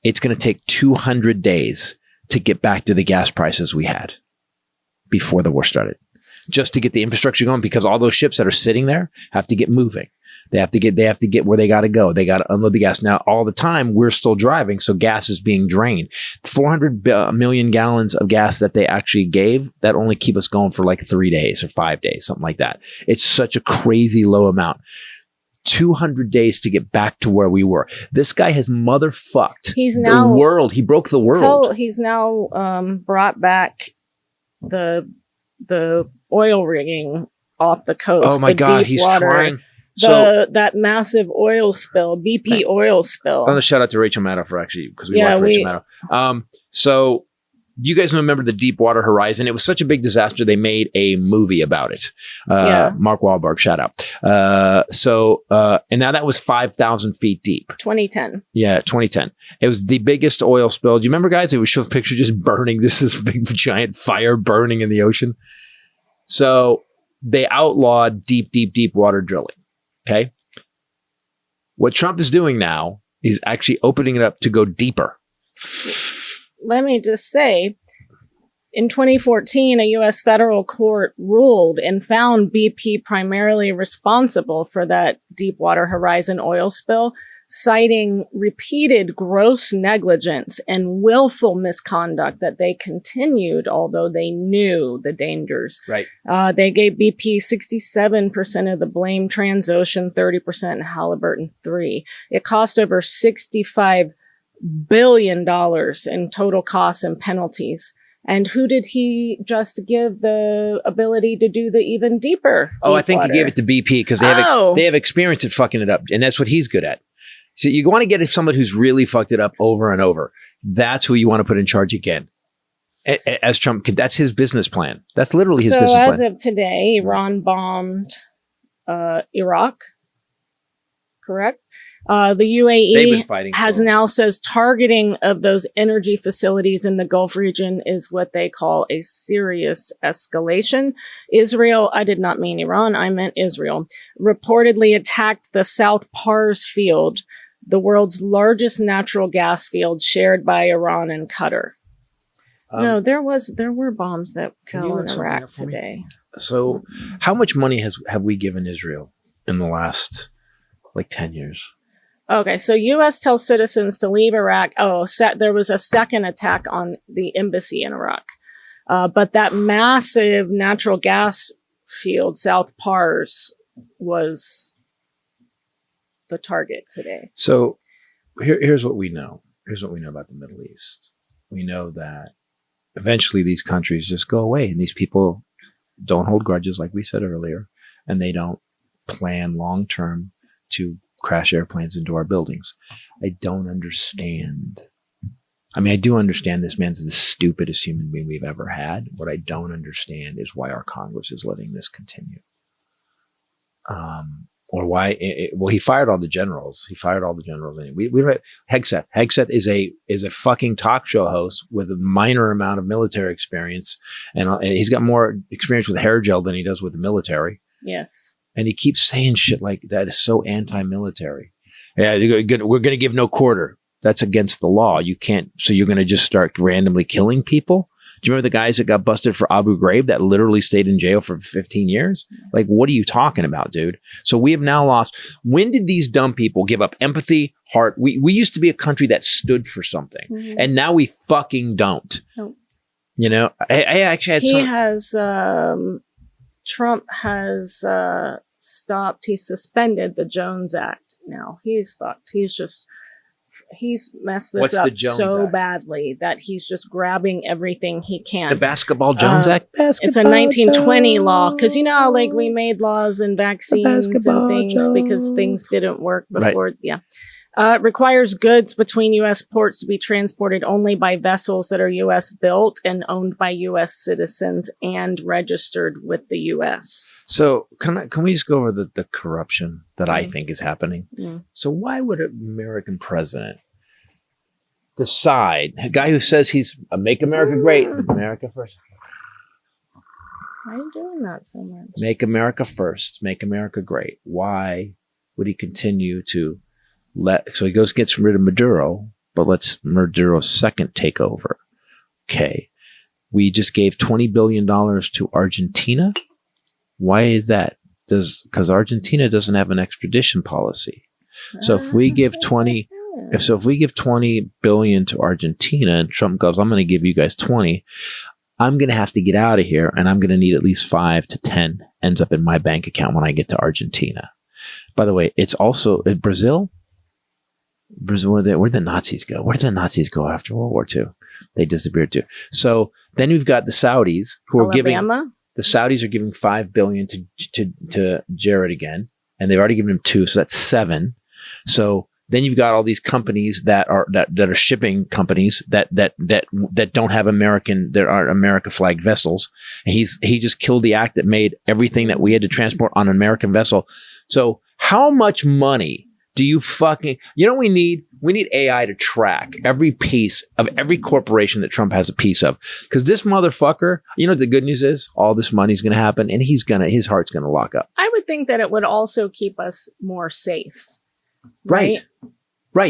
it's going to take 200 days to get back to the gas prices we had before the war started. Just to get the infrastructure going, because all those ships that are sitting there have to get moving. They have to get where they got to go. They got to unload the gas. Now, all the time, we're still driving, so gas is being drained. 400 million gallons of gas that they actually gave, that only keep us going for like 3 days or 5 days, something like that. It's such a crazy low amount. 200 days to get back to where we were. This guy has motherfucked the world. He broke the world. He's now brought back the oil rigging off the coast. Oh my God, he's trying. That massive oil spill, BP oil spill. I'm going to shout out to Rachel Maddow for actually, because we watched Rachel Maddow. So you guys remember the Deepwater Horizon? It was such a big disaster, they made a movie about it. Mark Wahlberg, shout out. And now that was 5,000 feet deep. 2010. Yeah, 2010. It was the biggest oil spill. Do you remember, guys? It was show a picture just burning. This is big giant fire burning in the ocean. So they outlawed deep water drilling. Okay. What Trump is doing now is actually opening it up to go deeper. Let me just say, in 2014, a U.S. federal court ruled and found BP primarily responsible for that Deepwater Horizon oil spill. citing repeated gross negligence and willful misconduct that they continued, although they knew the dangers. Right. They gave BP 67% of the blame, Transocean 30%, and Halliburton 3%. It cost over $65 billion in total costs and penalties. And who did he just give the ability to do the even deeper? Oh, I think he gave it to BP because they have experience at fucking it up, and that's what he's good at. So you want to get someone who's really fucked it up over and over. That's who you want to put in charge again. As Trump, that's his business plan. That's literally his business plan. So as of today, Iran bombed Iraq, correct? The UAE has now says targeting of those energy facilities in the Gulf region is what they call a serious escalation. Israel, I did not mean Iran, I meant Israel, reportedly attacked the South Pars field, the world's largest natural gas field shared by Iran and Qatar. No, there were bombs that fell in Iraq today. So how much money have we given Israel in the last 10 years? Okay, so U.S. tells citizens to leave Iraq. There was a second attack on the embassy in Iraq. But that massive natural gas field, South Pars, was the target today. So here's what we know. Here's what we know about the Middle East. We know that eventually these countries just go away, and these people don't hold grudges, like we said earlier, and they don't plan long-term to crash airplanes into our buildings. I don't understand. I mean, I do understand this man's the stupidest human being we've ever had. What I don't understand is why our Congress is letting this continue. Or why, he fired all the generals. He fired all the generals. Hegseth is a fucking talk show host with a minor amount of military experience. And he's got more experience with hair gel than he does with the military. Yes. And he keeps saying shit like that is so anti-military. Yeah, we're going to give no quarter. That's against the law. You can't. So you're going to just start randomly killing people? Do you remember the guys that got busted for Abu Ghraib that literally stayed in jail for 15 years? Like, what are you talking about, dude? So we have now lost. When did these dumb people give up empathy, heart? We used to be a country that stood for something. Mm-hmm. And now we fucking don't. Nope. You know, I actually had Trump has he suspended the Jones Act now. He's fucked. He's messed this up so badly that he's just grabbing everything he can. The Basketball Jones Act? It's a 1920 law. Because you know how we made laws and vaccines and things because things didn't work before. Right. Yeah. It requires goods between U.S. ports to be transported only by vessels that are U.S. built and owned by U.S. citizens and registered with the U.S. So can we just go over the corruption that I think is happening? Mm. So why would an American president decide, a guy who says he's a Make America Great, America first? Why are you doing that so much? Make America first, make America great. Why would he continue to so he gets rid of Maduro, but lets Maduro's second take over. Okay. We just gave $20 billion to Argentina. Why is that? Because Argentina doesn't have an extradition policy. So if we give $20 billion to Argentina and Trump goes, I'm going to give you guys 20, I'm going to have to get out of here and I'm going to need at least 5 to 10 ends up in my bank account when I get to Argentina. By the way, it's also Brazil, where'd the Nazis go? Where did the Nazis go after World War II? They disappeared too. So then we've got the Saudis who are giving. The Saudis are giving $5 billion to Jared again, and they've already given him 2, so that's 7. So then you've got all these companies that are shipping companies that don't have there aren't America flagged vessels. And he just killed the act that made everything that we had to transport on an American vessel. So how much money do you we need? We need AI to track every piece of every corporation that Trump has a piece of. Because this motherfucker, the good news is all this money's going to happen and his heart's going to lock up. I would think that it would also keep us more safe. Right.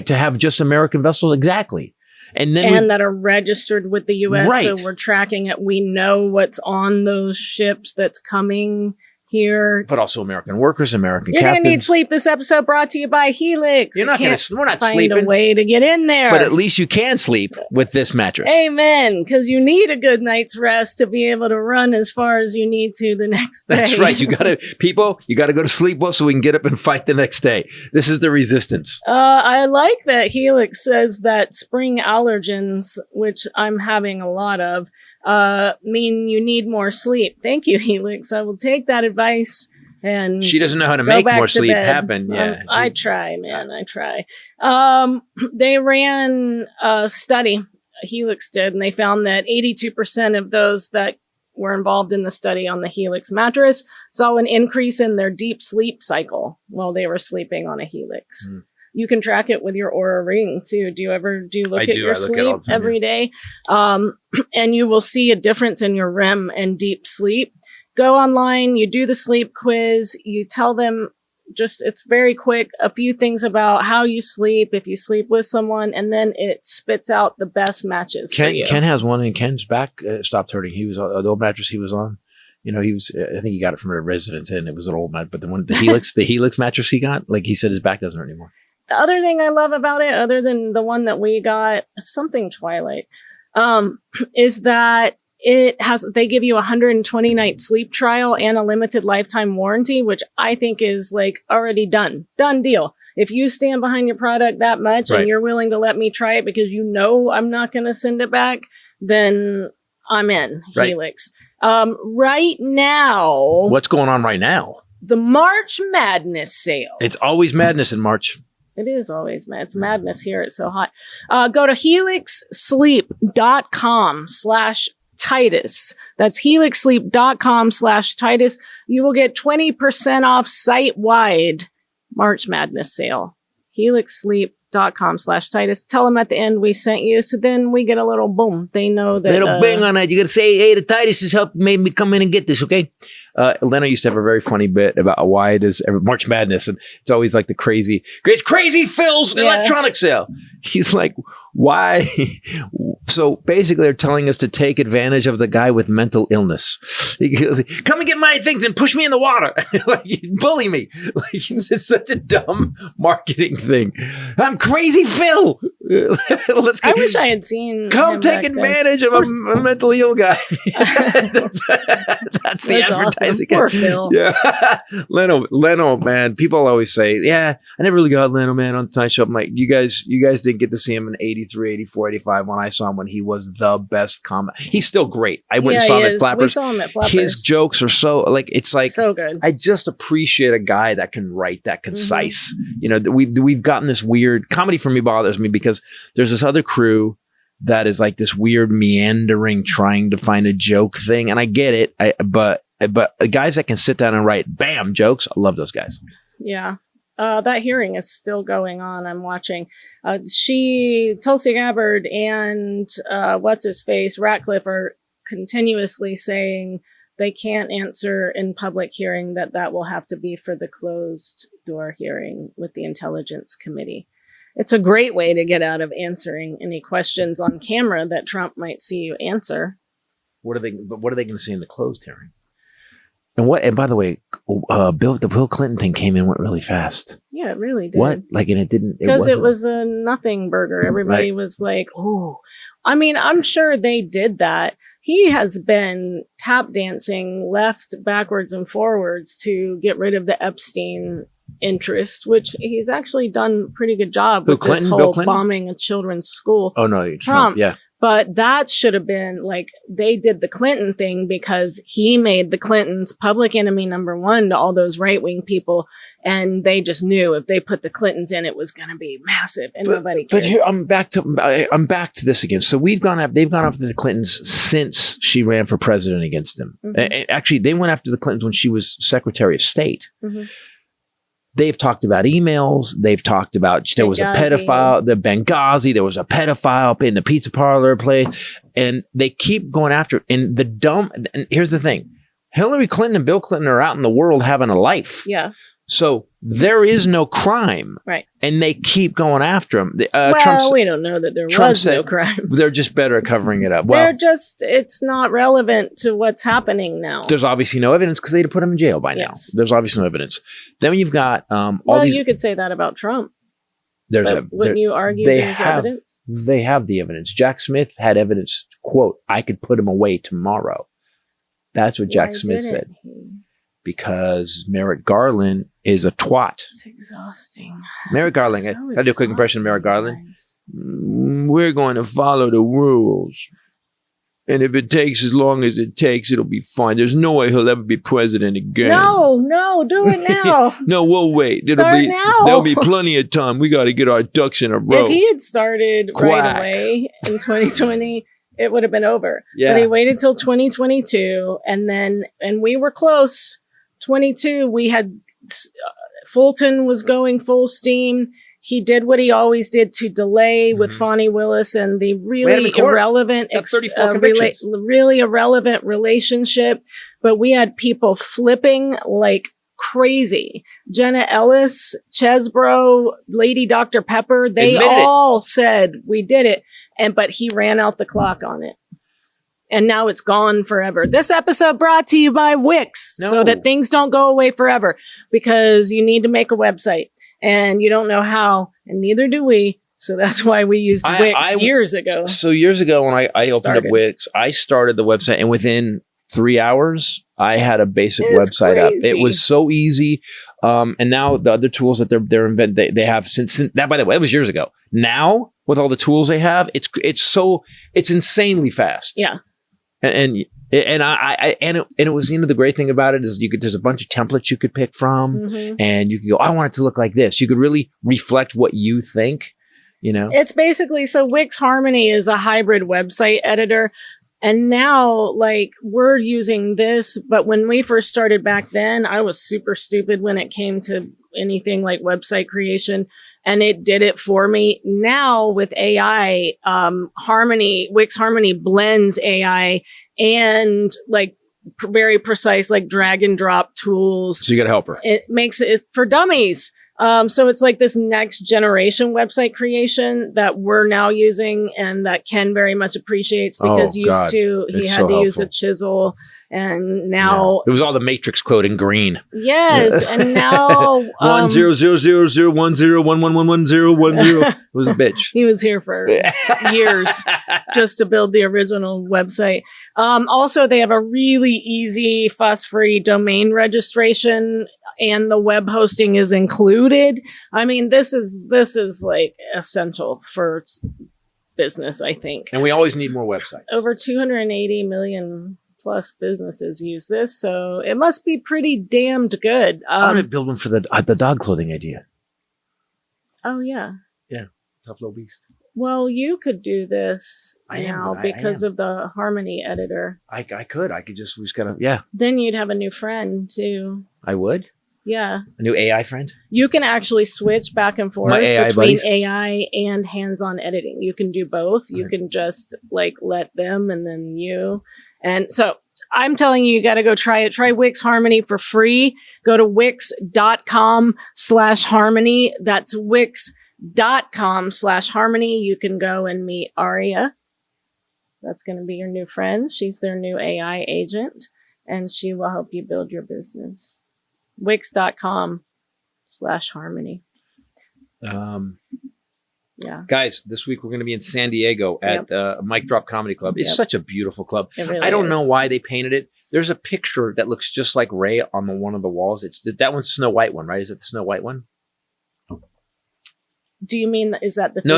To have just American vessels. Exactly. And that are registered with the U.S. Right. So we're tracking it. We know what's on those ships that's coming here. But also American workers, American You're captains. going to need sleep. This episode brought to you by Helix. You're not going to. We're not Find sleeping. a way to get in there. But at least you can sleep with this mattress. Amen. Because you need a good night's rest to be able to run as far as you need to the next day. That's right. You got to go to sleep well so we can get up and fight the next day. This is the resistance. I like that Helix says that spring allergens, which I'm having a lot of, mean you need more sleep. Thank you, Helix. I will take that advice. And she doesn't know how to go make back more to sleep bed. happen. Yeah, I try, man. I try. They ran a study, Helix did, and they found that 82% of those that were involved in the study on the Helix mattress saw an increase in their deep sleep cycle while they were sleeping on a Helix. You can track it with your Oura Ring too. Do you look at your sleep every day? And you will see a difference in your REM and deep sleep. Go online, you do the sleep quiz, you tell them it's very quick, a few things about how you sleep, if you sleep with someone, and then it spits out the best matches for you. Ken has one, and Ken's back stopped hurting. He was the old mattress he was on. I think he got it from a residence inn. It was an old mattress, but the Helix mattress he got, like he said, his back doesn't hurt anymore. The other thing I love about it, other than the one that we got, something Twilight, is that they give you a 120 night sleep trial and a limited lifetime warranty, which I think is like already done deal. If you stand behind your product that much and you're willing to let me try it because I'm not going to send it back, then I'm in Helix. Right now. What's going on right now? The March Madness sale. It's always madness in March. It is always mad. It's madness here. It's so hot. Go to helixsleep.com/Titus. That's helixsleep.com/Titus. You will get 20% off site-wide March Madness sale. helixsleep.com/Titus. Tell them at the end we sent you, so then we get a little boom. They know that. Little bang on that. You got to say, hey, the Titus has helped made me come in and get this, okay? Leno used to have a very funny bit about why it is March Madness, and it's always like the crazy Phil's electronic sale. He's like, why? So basically, they're telling us to take advantage of the guy with mental illness. He goes, come and get my things and push me in the water. Like, bully me. Like, it's such a dumb marketing thing. I'm Crazy Phil. I wish I had seen. Come take advantage of a mentally ill guy. That's the advertising. Awesome. Poor Phil. Yeah. Leno, man. People always say, yeah, I never really got Leno, man, on the Tonight Show. I'm like, you guys didn't get to see him in 83, 84, 85 when I saw him when he was the best comic. He's still great. I went and saw him at Flappers. We saw him at Flappers. His jokes are so so good. I just appreciate a guy that can write, that concise. We've gotten this weird comedy. For me, bothers me because there's this other crew that is like this weird meandering, trying to find a joke thing, and I get it. But guys that can sit down and write bam jokes, I love those guys. Yeah. That hearing is still going on. I'm watching. Tulsi Gabbard and what's-his-face, Ratcliffe, are continuously saying they can't answer in public hearing, that will have to be for the closed door hearing with the Intelligence Committee. It's a great way to get out of answering any questions on camera that Trump might see you answer. What are they going to say in the closed hearing? And by the way, the Bill Clinton thing came in, went really fast. Yeah, it really did. What? Like, and it didn't. Because it was a nothing burger. Everybody was like, oh. I mean, I'm sure they did that. He has been tap dancing left, backwards, and forwards to get rid of the Epstein interest, which he's actually done a pretty good job with this whole bombing a children's school. Oh, no, Trump, yeah. But that should have been like, they did the Clinton thing because he made the Clintons public enemy number one to all those right-wing people. And they just knew if they put the Clintons in, it was going to be massive, and nobody cared. But here, I'm back to this again. So they've gone after the Clintons since she ran for president against them. Mm-hmm. Actually, they went after the Clintons when she was Secretary of State. Mm-hmm. They've talked about emails. They've talked about there was a pedophile, the Benghazi. There was a pedophile in the pizza parlor place, and they keep going after it. And here's the thing: Hillary Clinton and Bill Clinton are out in the world having a life. Yeah. So there is no crime. Right. And they keep going after him. We don't know that there Trump was said no crime. They're just better at covering it up. Well, it's not relevant to what's happening now. there's obviously no evidence because they'd have put him in jail by now. There's obviously no evidence. Then you've got all these. You could say that about Trump. Wouldn't you argue there's evidence? They have the evidence. Jack Smith had evidence, quote, I could put him away tomorrow. That's what Jack Smith said. Because Merrick Garland is a twat. It's exhausting. Merrick Garland, I'll do a quick impression of Merrick Garland. We're going to follow the rules. And if it takes as long as it takes, it'll be fine. There's no way he'll ever be president again. No, do it now. No, we'll wait. Now. There'll be plenty of time. We got to get our ducks in a row. If he had started right away in 2020, it would have been over. Yeah. But he waited till 2022, and we were close. 22, we had Fulton was going full steam. He did what he always did to delay with Fonnie Willis and the really irrelevant, really irrelevant relationship. But we had people flipping like crazy. Jenna Ellis, Chesbro, Lady Dr. Pepper, they all said we did it. But he ran out the clock on it. And now it's gone forever. This episode brought to you by Wix, so that things don't go away forever, because you need to make a website and you don't know how, and neither do we. So that's why we used Wix years ago. So years ago when I opened up Wix, I started the website, and within 3 hours, I had a basic website up. It was so easy. And now the other tools that they have since that, by the way, it was years ago. Now with all the tools they have, it's insanely fast. Yeah. And it was, the great thing about it is there's a bunch of templates you could pick from, and you could go, I want it to look like this. You could really reflect what you think, It's basically, so Wix Harmony is a hybrid website editor. And now, we're using this, but when we first started back then, I was super stupid when it came to anything like website creation, and it did it for me. Now with AI, Wix Harmony blends AI and very precise, drag and drop tools. So you got to help her. It makes it for dummies. So it's this next generation website creation that we're now using, and that Ken very much appreciates, because he had to use a chisel, and now it was all the matrix code in green. Yes, and now 100001011111010. It was a bitch. He was here for years just to build the original website. Also, they have a really easy, fuss-free domain registration, and the web hosting is included. I mean, this is essential for business, I think. And we always need more websites. Over 280 million plus businesses use this, so it must be pretty damned good. I'm going to build one for the dog clothing idea. Oh, yeah. Yeah. Tough Little Beast. Well, you could do this because of the Harmony editor. I could. We just gotta, yeah. Then you'd have a new friend, too. I would? Yeah. A new AI friend? You can actually switch back and forth between AI and hands-on editing. You can do both. You can just let them and then you. And so I'm telling you, you got to go try it. Try Wix Harmony for free. Go to wix.com/harmony. That's wix.com/harmony. You can go and meet Aria. That's going to be your new friend. She's their new AI agent, and she will help you build your business. Wix.com/harmony. Yeah. Guys, this week we're going to be in San Diego at Mic Drop Comedy Club. It's such a beautiful club. Really I don't know why they painted it. There's a picture that looks just like Ray on one of the walls. That one's Snow White one, right? Is it the Snow White one? Do you mean, is that the theme?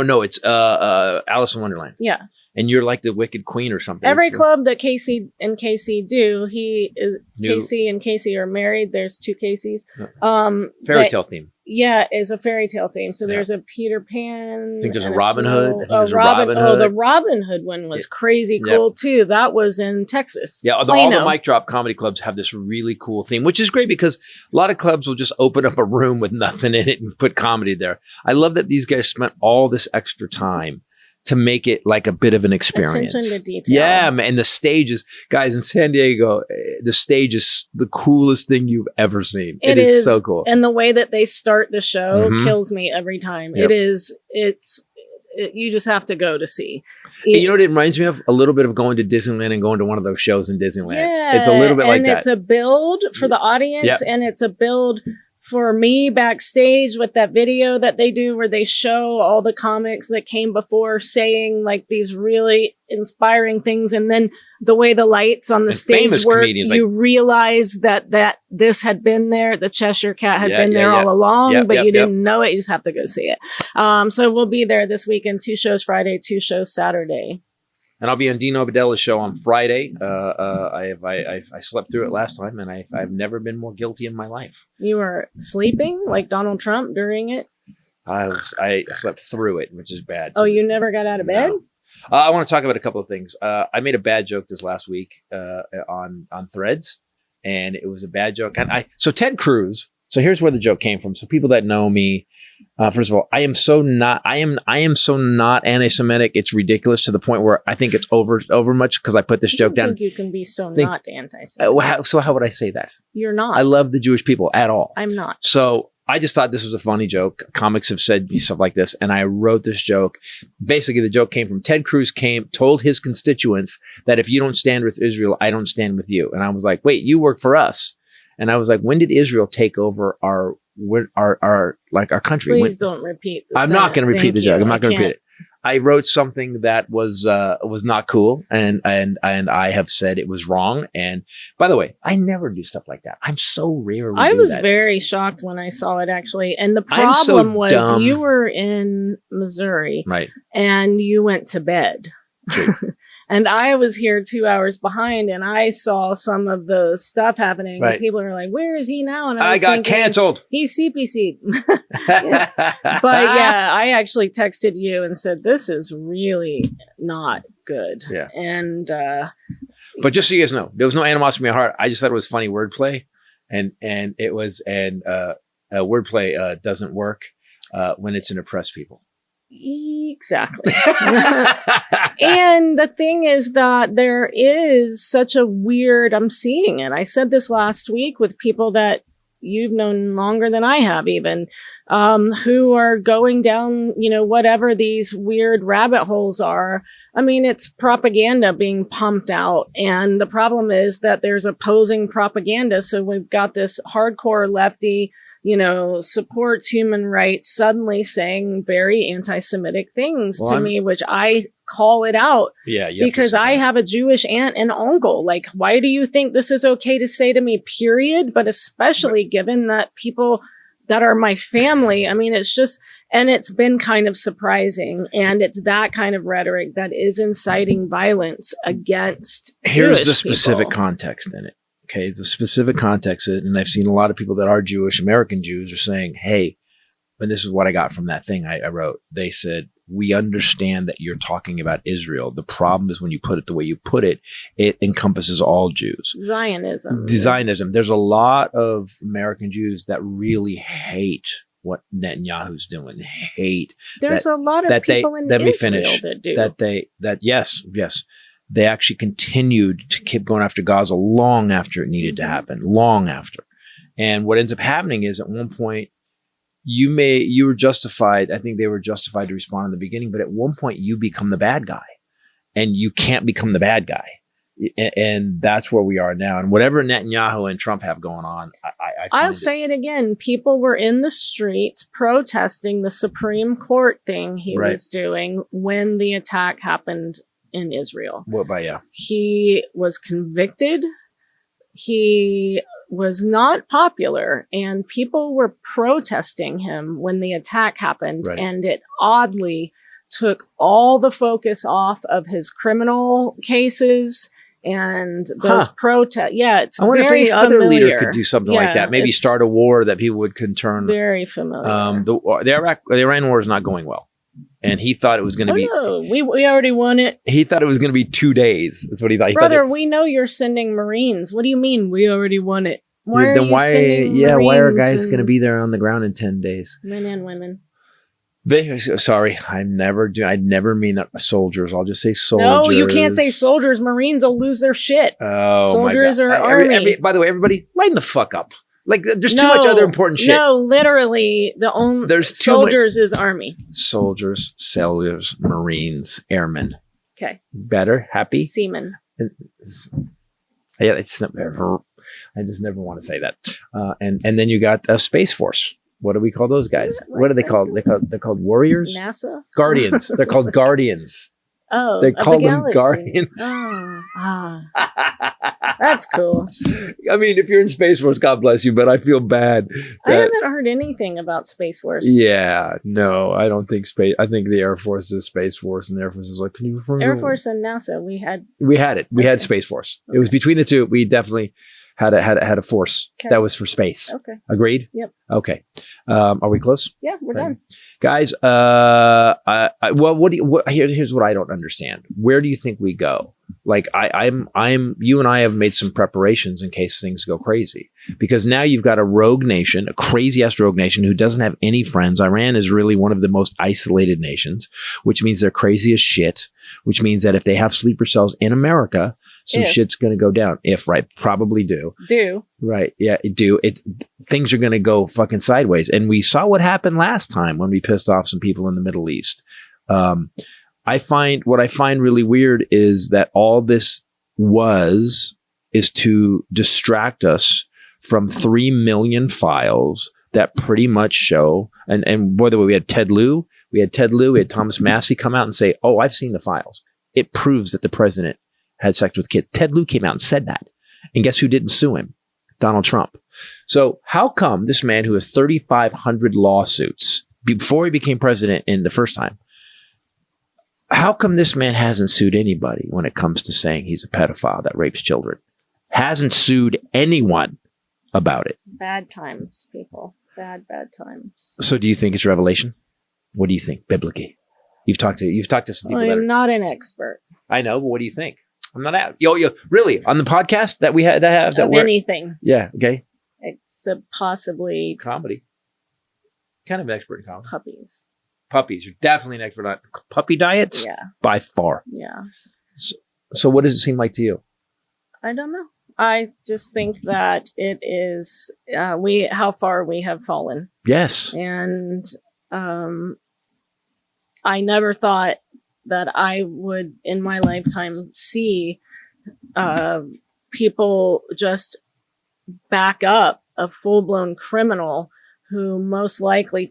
No. It's Alice in Wonderland. Yeah. And you're like the Wicked Queen or something. Every club that Casey and Casey do, Casey and Casey are married. There's two Caseys. Fairy tale theme. Yeah, is a fairy tale theme. So there's a Peter Pan. I think there's a Robin Hood. The Robin Hood one was crazy cool too. That was in Texas. Yeah, all the Mic Drop comedy clubs have this really cool theme, which is great because a lot of clubs will just open up a room with nothing in it and put comedy there. I love that these guys spent all this extra time to make it like a bit of an experience. Attention to detail. Yeah, man. And the stages, guys, in San Diego, the stage is the coolest thing you've ever seen. It is so cool. And the way that they start the show kills me every time. Yep. You just have to go to see. You know what it reminds me of? A little bit of going to Disneyland and going to one of those shows in Disneyland. Yeah, it's a little bit like that. And it's a build for the audience, and it's a build for me backstage with that video that they do where they show all the comics that came before saying like these really inspiring things. And then the way the lights on the stage work, you realize that this had been there. The Cheshire Cat had been there all along, but you didn't know it. You just have to go see it. So we'll be there this weekend, 2 shows Friday, 2 shows Saturday. And I'll be on Dino Abedella's show on Friday. I slept through it last time, and I've never been more guilty in my life. You were sleeping like Donald Trump during it? I slept through it, which is bad. Oh, you never got out of bed? No. I want to talk about a couple of things. I made a bad joke this last week on Threads, and it was a bad joke. And so Ted Cruz. So here's where the joke came from. So people that know me, first of all, I am so not anti-Semitic. It's ridiculous to the point where I think it's over much because I put this joke down. I think you can be so not anti-Semitic. So how would I say that? You're not. I love the Jewish people at all. I'm not. So I just thought this was a funny joke. Comics have said stuff like this, and I wrote this joke. Basically, the joke came from Ted Cruz told his constituents that if you don't stand with Israel, I don't stand with you. And I was like, wait, you work for us. And I was like, when did Israel take over our country? Please don't repeat the I'm not going to repeat the joke. I'm not going to repeat it. I wrote something that was not cool, and I have said it was wrong. And by the way, I never do stuff like that. I'm so rare. I was very shocked when I saw it actually. And the problem was you were in Missouri, right? And you went to bed. And I was here 2 hours behind, and I saw some of the stuff happening. Right. And people are like, "Where is he now?" And I got canceled. He's CPC'd. Yeah. But yeah, I actually texted you and said, "This is really not good." Yeah. And but just so you guys know, there was no animosity in my heart. I just thought it was funny wordplay, and wordplay doesn't work when it's in oppressed people. Exactly. And the thing is that there is such a weird, I'm seeing it. I said this last week with people that you've known longer than I have even, who are going down, whatever these weird rabbit holes are. I mean, it's propaganda being pumped out. And the problem is that there's opposing propaganda. So we've got this hardcore lefty, supports human rights, suddenly saying very anti-Semitic things to me, which I call it out. Yeah, because I have a Jewish aunt and uncle. Like, why do you think this is okay to say to me, period? But especially given that people that are my family, I mean, it's just, and it's been kind of surprising. And it's that kind of rhetoric that is inciting violence against Here's Jewish the specific people. Context in it. Okay, it's a specific context, and I've seen a lot of people that are Jewish, American Jews, are saying, hey, and this is what I got from that thing I wrote. They said, we understand that you're talking about Israel. The problem is when you put it the way you put it, it encompasses all Jews. Zionism. Zionism. There's a lot of American Jews that really hate what Netanyahu's doing. There's a lot of people in Israel that do. Yes. They actually continued to keep going after Gaza long after it needed to happen, long after. And what ends up happening is at one point, you were justified. I think they were justified to respond in the beginning, but at one point you become the bad guy, and you can't become the bad guy. And that's where we are now. And whatever Netanyahu and Trump have going on, I'll say it again. People were in the streets protesting the Supreme Court thing he was doing when the attack happened in Israel. He was convicted. He was not popular, and people were protesting him when the attack happened. And it oddly took all the focus off of his criminal cases and those protests. Yeah, it's I wonder very if any familiar. other leader could do something like that. Maybe start a war that people would turn. Very familiar. The Iran war is not going well. And he thought it was going to be. No, we already won it. He thought it was going to be 2 days. That's what he thought. Brother, we know you're sending Marines. What do you mean we already won it? Why are guys going to be there on the ground in 10 days? Men and women. Sorry, I'd never mean soldiers. I'll just say soldiers. No, you can't say soldiers. Marines will lose their shit. Oh, soldiers my God. are army. By the way, everybody, lighten the fuck up. Like, there's too much other important shit. No, literally, the only There's too soldiers is army. Soldiers, sailors, Marines, airmen. Okay. Better, happy. Seamen. Yeah, it's not, I just never want to say that. And then you got Space Force. What do we call those guys? What are they called? They're called warriors? NASA? Guardians. They're called guardians. Oh, they call them galaxy. guardians. That's cool. I mean, if you're in Space Force, God bless you, but I feel bad. I haven't heard anything about Space Force. Yeah, no, I don't think I think the Air Force is Space Force, and the Air Force is like, can you refer Air Force and NASA, we had it. We had Space Force. Okay. It was between the two. We definitely had a force that was for space. Okay. Agreed? Yep. Okay. Are we close? Yeah, we're done. Guys, here's what I don't understand. Where do you think we go? Like you and I have made some preparations in case things go crazy, because now you've got a rogue nation, a crazy ass rogue nation who doesn't have any friends. Iran is really one of the most isolated nations, which means they're crazy as shit, which means that if they have sleeper cells in America, some shit's going to go down. Probably do. Right. Yeah, things are going to go fucking sideways. And we saw what happened last time when we pissed off some people in the Middle East. What I find really weird is that all this is to distract us from 3 million files that pretty much show, and by the way, we had Ted Lieu, we had Thomas Massey come out and say, oh, I've seen the files. It proves that the president had sex with kids. Ted Lieu came out and said that. And guess who didn't sue him? Donald Trump. So how come this man who has 3,500 lawsuits before he became president in the first time, how come this man hasn't sued anybody when it comes to saying he's a pedophile that rapes children? Hasn't sued anyone about it. It's bad times, people. Bad times. So do you think it's revelation? What do you think biblically? You've talked to some people. I'm not an expert. I know, but what do you think? I'm not out. Yo, really on the podcast that we had to have that anything. Yeah. Okay. Except possibly comedy. Kind of an expert in comedy. Puppies. You're definitely an expert on puppy diets. Yeah. By far. Yeah. So what does it seem like to you? I don't know. I just think that it is how far we have fallen. Yes. And I never thought that I would in my lifetime see people just back up a full-blown criminal who most likely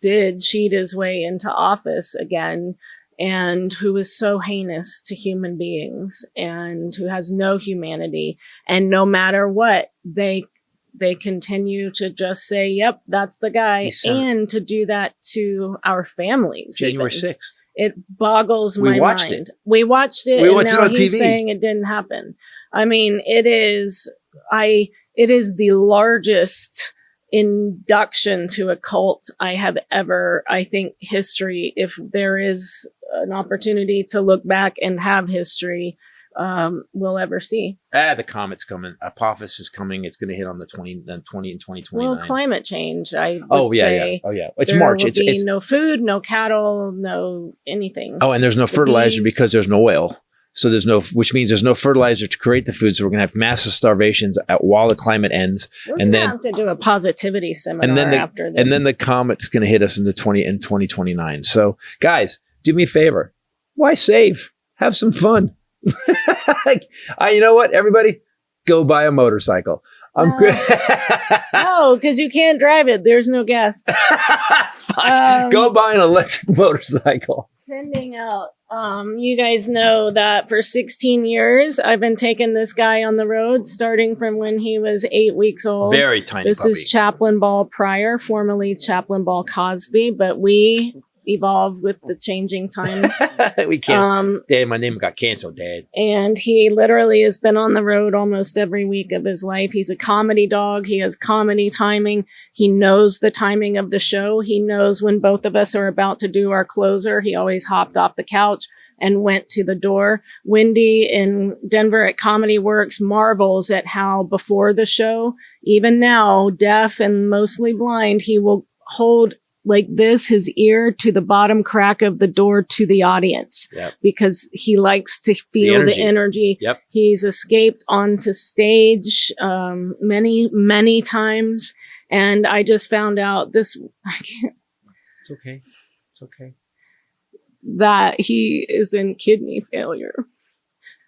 did cheat his way into office again, and who is so heinous to human beings and who has no humanity. And no matter what, they continue to just say, yep, that's the guy. And to do that to our families. January 6th. It boggles my mind. We watched it. We watched it on he's TV. Saying it didn't happen. I mean, it is the largest induction to a cult I have ever, I think, history. If there is an opportunity to look back and have history, we'll ever see. The comet's coming. Apophis is coming. It's going to hit on the 20 in 2029. Well, climate change, I would say. Oh, yeah. It's March. It's no food, no cattle, no anything. Oh, and there's no fertilizer because there's no oil. So which means there's no fertilizer to create the food. So we're going to have massive starvations while the climate ends. We're going to have to do a positivity seminar after this. And then the comet's going to hit us in 2029. So guys, do me a favor. Why save? Have some fun. You know what, everybody, go buy a motorcycle. I'm good. No, because you can't drive it. There's no gas. Go buy an electric motorcycle. Sending out. You guys know that for 16 years, I've been taking this guy on the road, starting from when he was 8 weeks old. Very tiny This puppy. is Chaplain Ball Pryor, formerly Chaplain Ball Cosby, but we evolved with the changing times. We can't. Dad, my name got canceled, Dad. And he literally has been on the road almost every week of his life. He's a comedy dog. He has comedy timing. He knows the timing of the show. He knows when both of us are about to do our closer. He always hopped off the couch and went to the door. Wendy in Denver at Comedy Works marvels at how before the show, even now, deaf and mostly blind, he will hold like this, his ear to the bottom crack of the door to the audience. Yep. Because he likes to feel the energy. Yep. He's escaped onto stage many, many times. And I just found out this, I can't, It's okay. It's okay. that he is in kidney failure.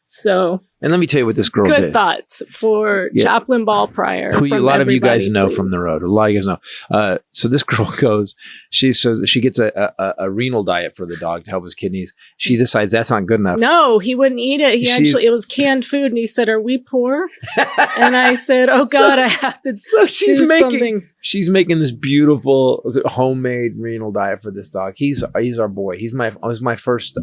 So And let me tell you what this girl good did. thoughts for Chaplain Ball Pryor. Who a from lot of you guys everybody, know please. from the road. A lot of you guys know. So this girl goes, she gets a renal diet for the dog to help his kidneys. She decides that's not good enough. No, he wouldn't eat it. It was canned food. And he said, "Are we poor?" And I said, "Oh God, I have to So she's do making something." she's making this beautiful homemade renal diet for this dog. He's our boy. He's my first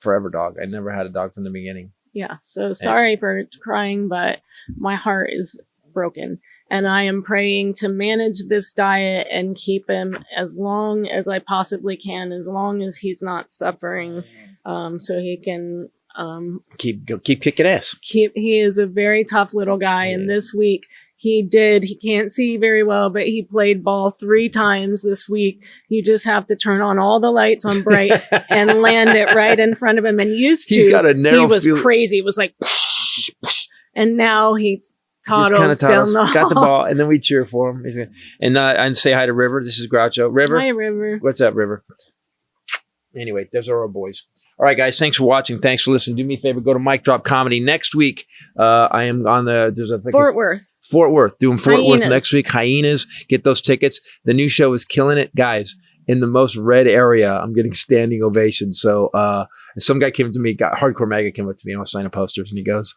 forever dog. I never had a dog from the beginning. Yeah. So sorry for crying, but my heart is broken. And I am praying to manage this diet and keep him as long as I possibly can, as long as he's not suffering, so he can Keep kicking ass. he is a very tough little guy. And this week he can't see very well, but he played ball 3 times this week. You just have to turn on all the lights on bright and land it right in front of him. And He's got a narrow he was field. crazy. It was like, and now he toddles down the hall. Got the ball, and then we cheer for him. And say hi to River. This is Groucho. River. Hi, River. What's up, River? Anyway, those are our boys. All right, guys. Thanks for watching. Thanks for listening. Do me a favor. Go to Mic Drop Comedy next week. I am on Fort Worth. Fort Worth. Doing Fort Worth Hyenas. next week. Hyenas. Get those tickets. The new show is killing it, guys. In the most red area, I'm getting standing ovations. So some guy came to me, Hardcore Mega came up to me, I was signing posters, and he goes,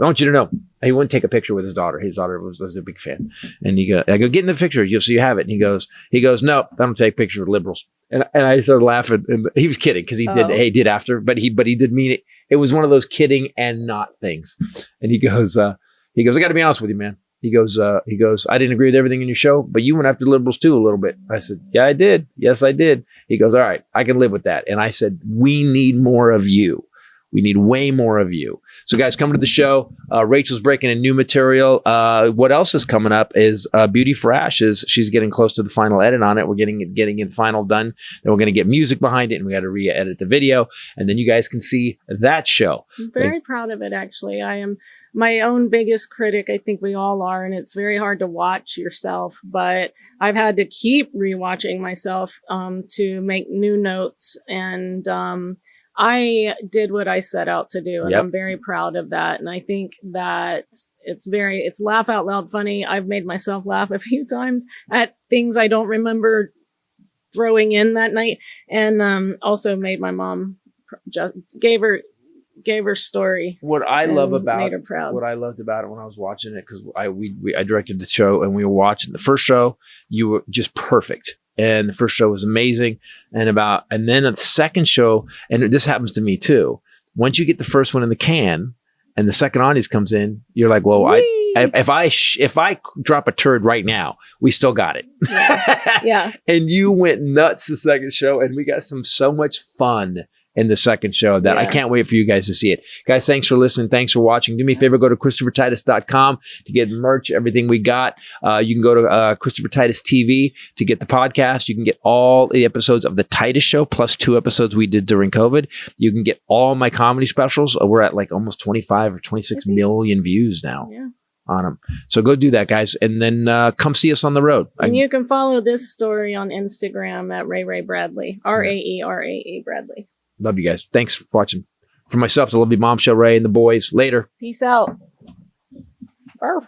I want you to know, he wouldn't take a picture with his daughter. His daughter was a big fan. And I go, get in the picture, so you have it. And he goes, no, I don't take pictures with liberals. And I started laughing, and he was kidding because he did after, but he did mean it. It was one of those kidding and not things. And he goes, I got to be honest with you, man. He goes, I didn't agree with everything in your show, but you went after liberals too a little bit. I said, yeah, I did. Yes, I did. He goes, all right, I can live with that. And I said, we need more of you. We need way more of you. So guys, come to the show. Rachel's breaking in new material. What else is coming up is Beauty for Ashes. She's getting close to the final edit on it. We're getting it final done. Then we're going to get music behind it, and we got to re-edit the video. And then you guys can see that show. I'm very proud of it, actually. I am my own biggest critic. I think we all are, and it's very hard to watch yourself, but I've had to keep rewatching myself to make new notes, and I did what I set out to do, and I'm very proud of that. And I think that it's laugh out loud funny. I've made myself laugh a few times at things I don't remember throwing in that night, and also made my mom gave her story. What I love about made her proud. What I loved about it when I was watching it, because I directed the show and we were watching the first show, you were just perfect. And the first show was amazing. And then the second show, and this happens to me too. Once you get the first one in the can and the second audience comes in, you're like, well, if I drop a turd right now, we still got it. Yeah. And you went nuts the second show, and we got so much fun in the second show that I can't wait for you guys to see it. Guys, thanks for listening. Thanks for watching. Do me a favor, go to ChristopherTitus.com to get merch, everything we got. You can go to Christopher Titus TV to get the podcast. You can get all the episodes of the Titus Show, plus 2 episodes we did during COVID. You can get all my comedy specials. We're at like almost 25 or 26 million views now. Yeah. On them. So go do that, guys. And then come see us on the road. And you can follow this story on Instagram at Ray Bradley, RAE Bradley. Love you guys. Thanks for watching. For myself, the lovely Bombshell Ray and the boys. Later. Peace out. Arf.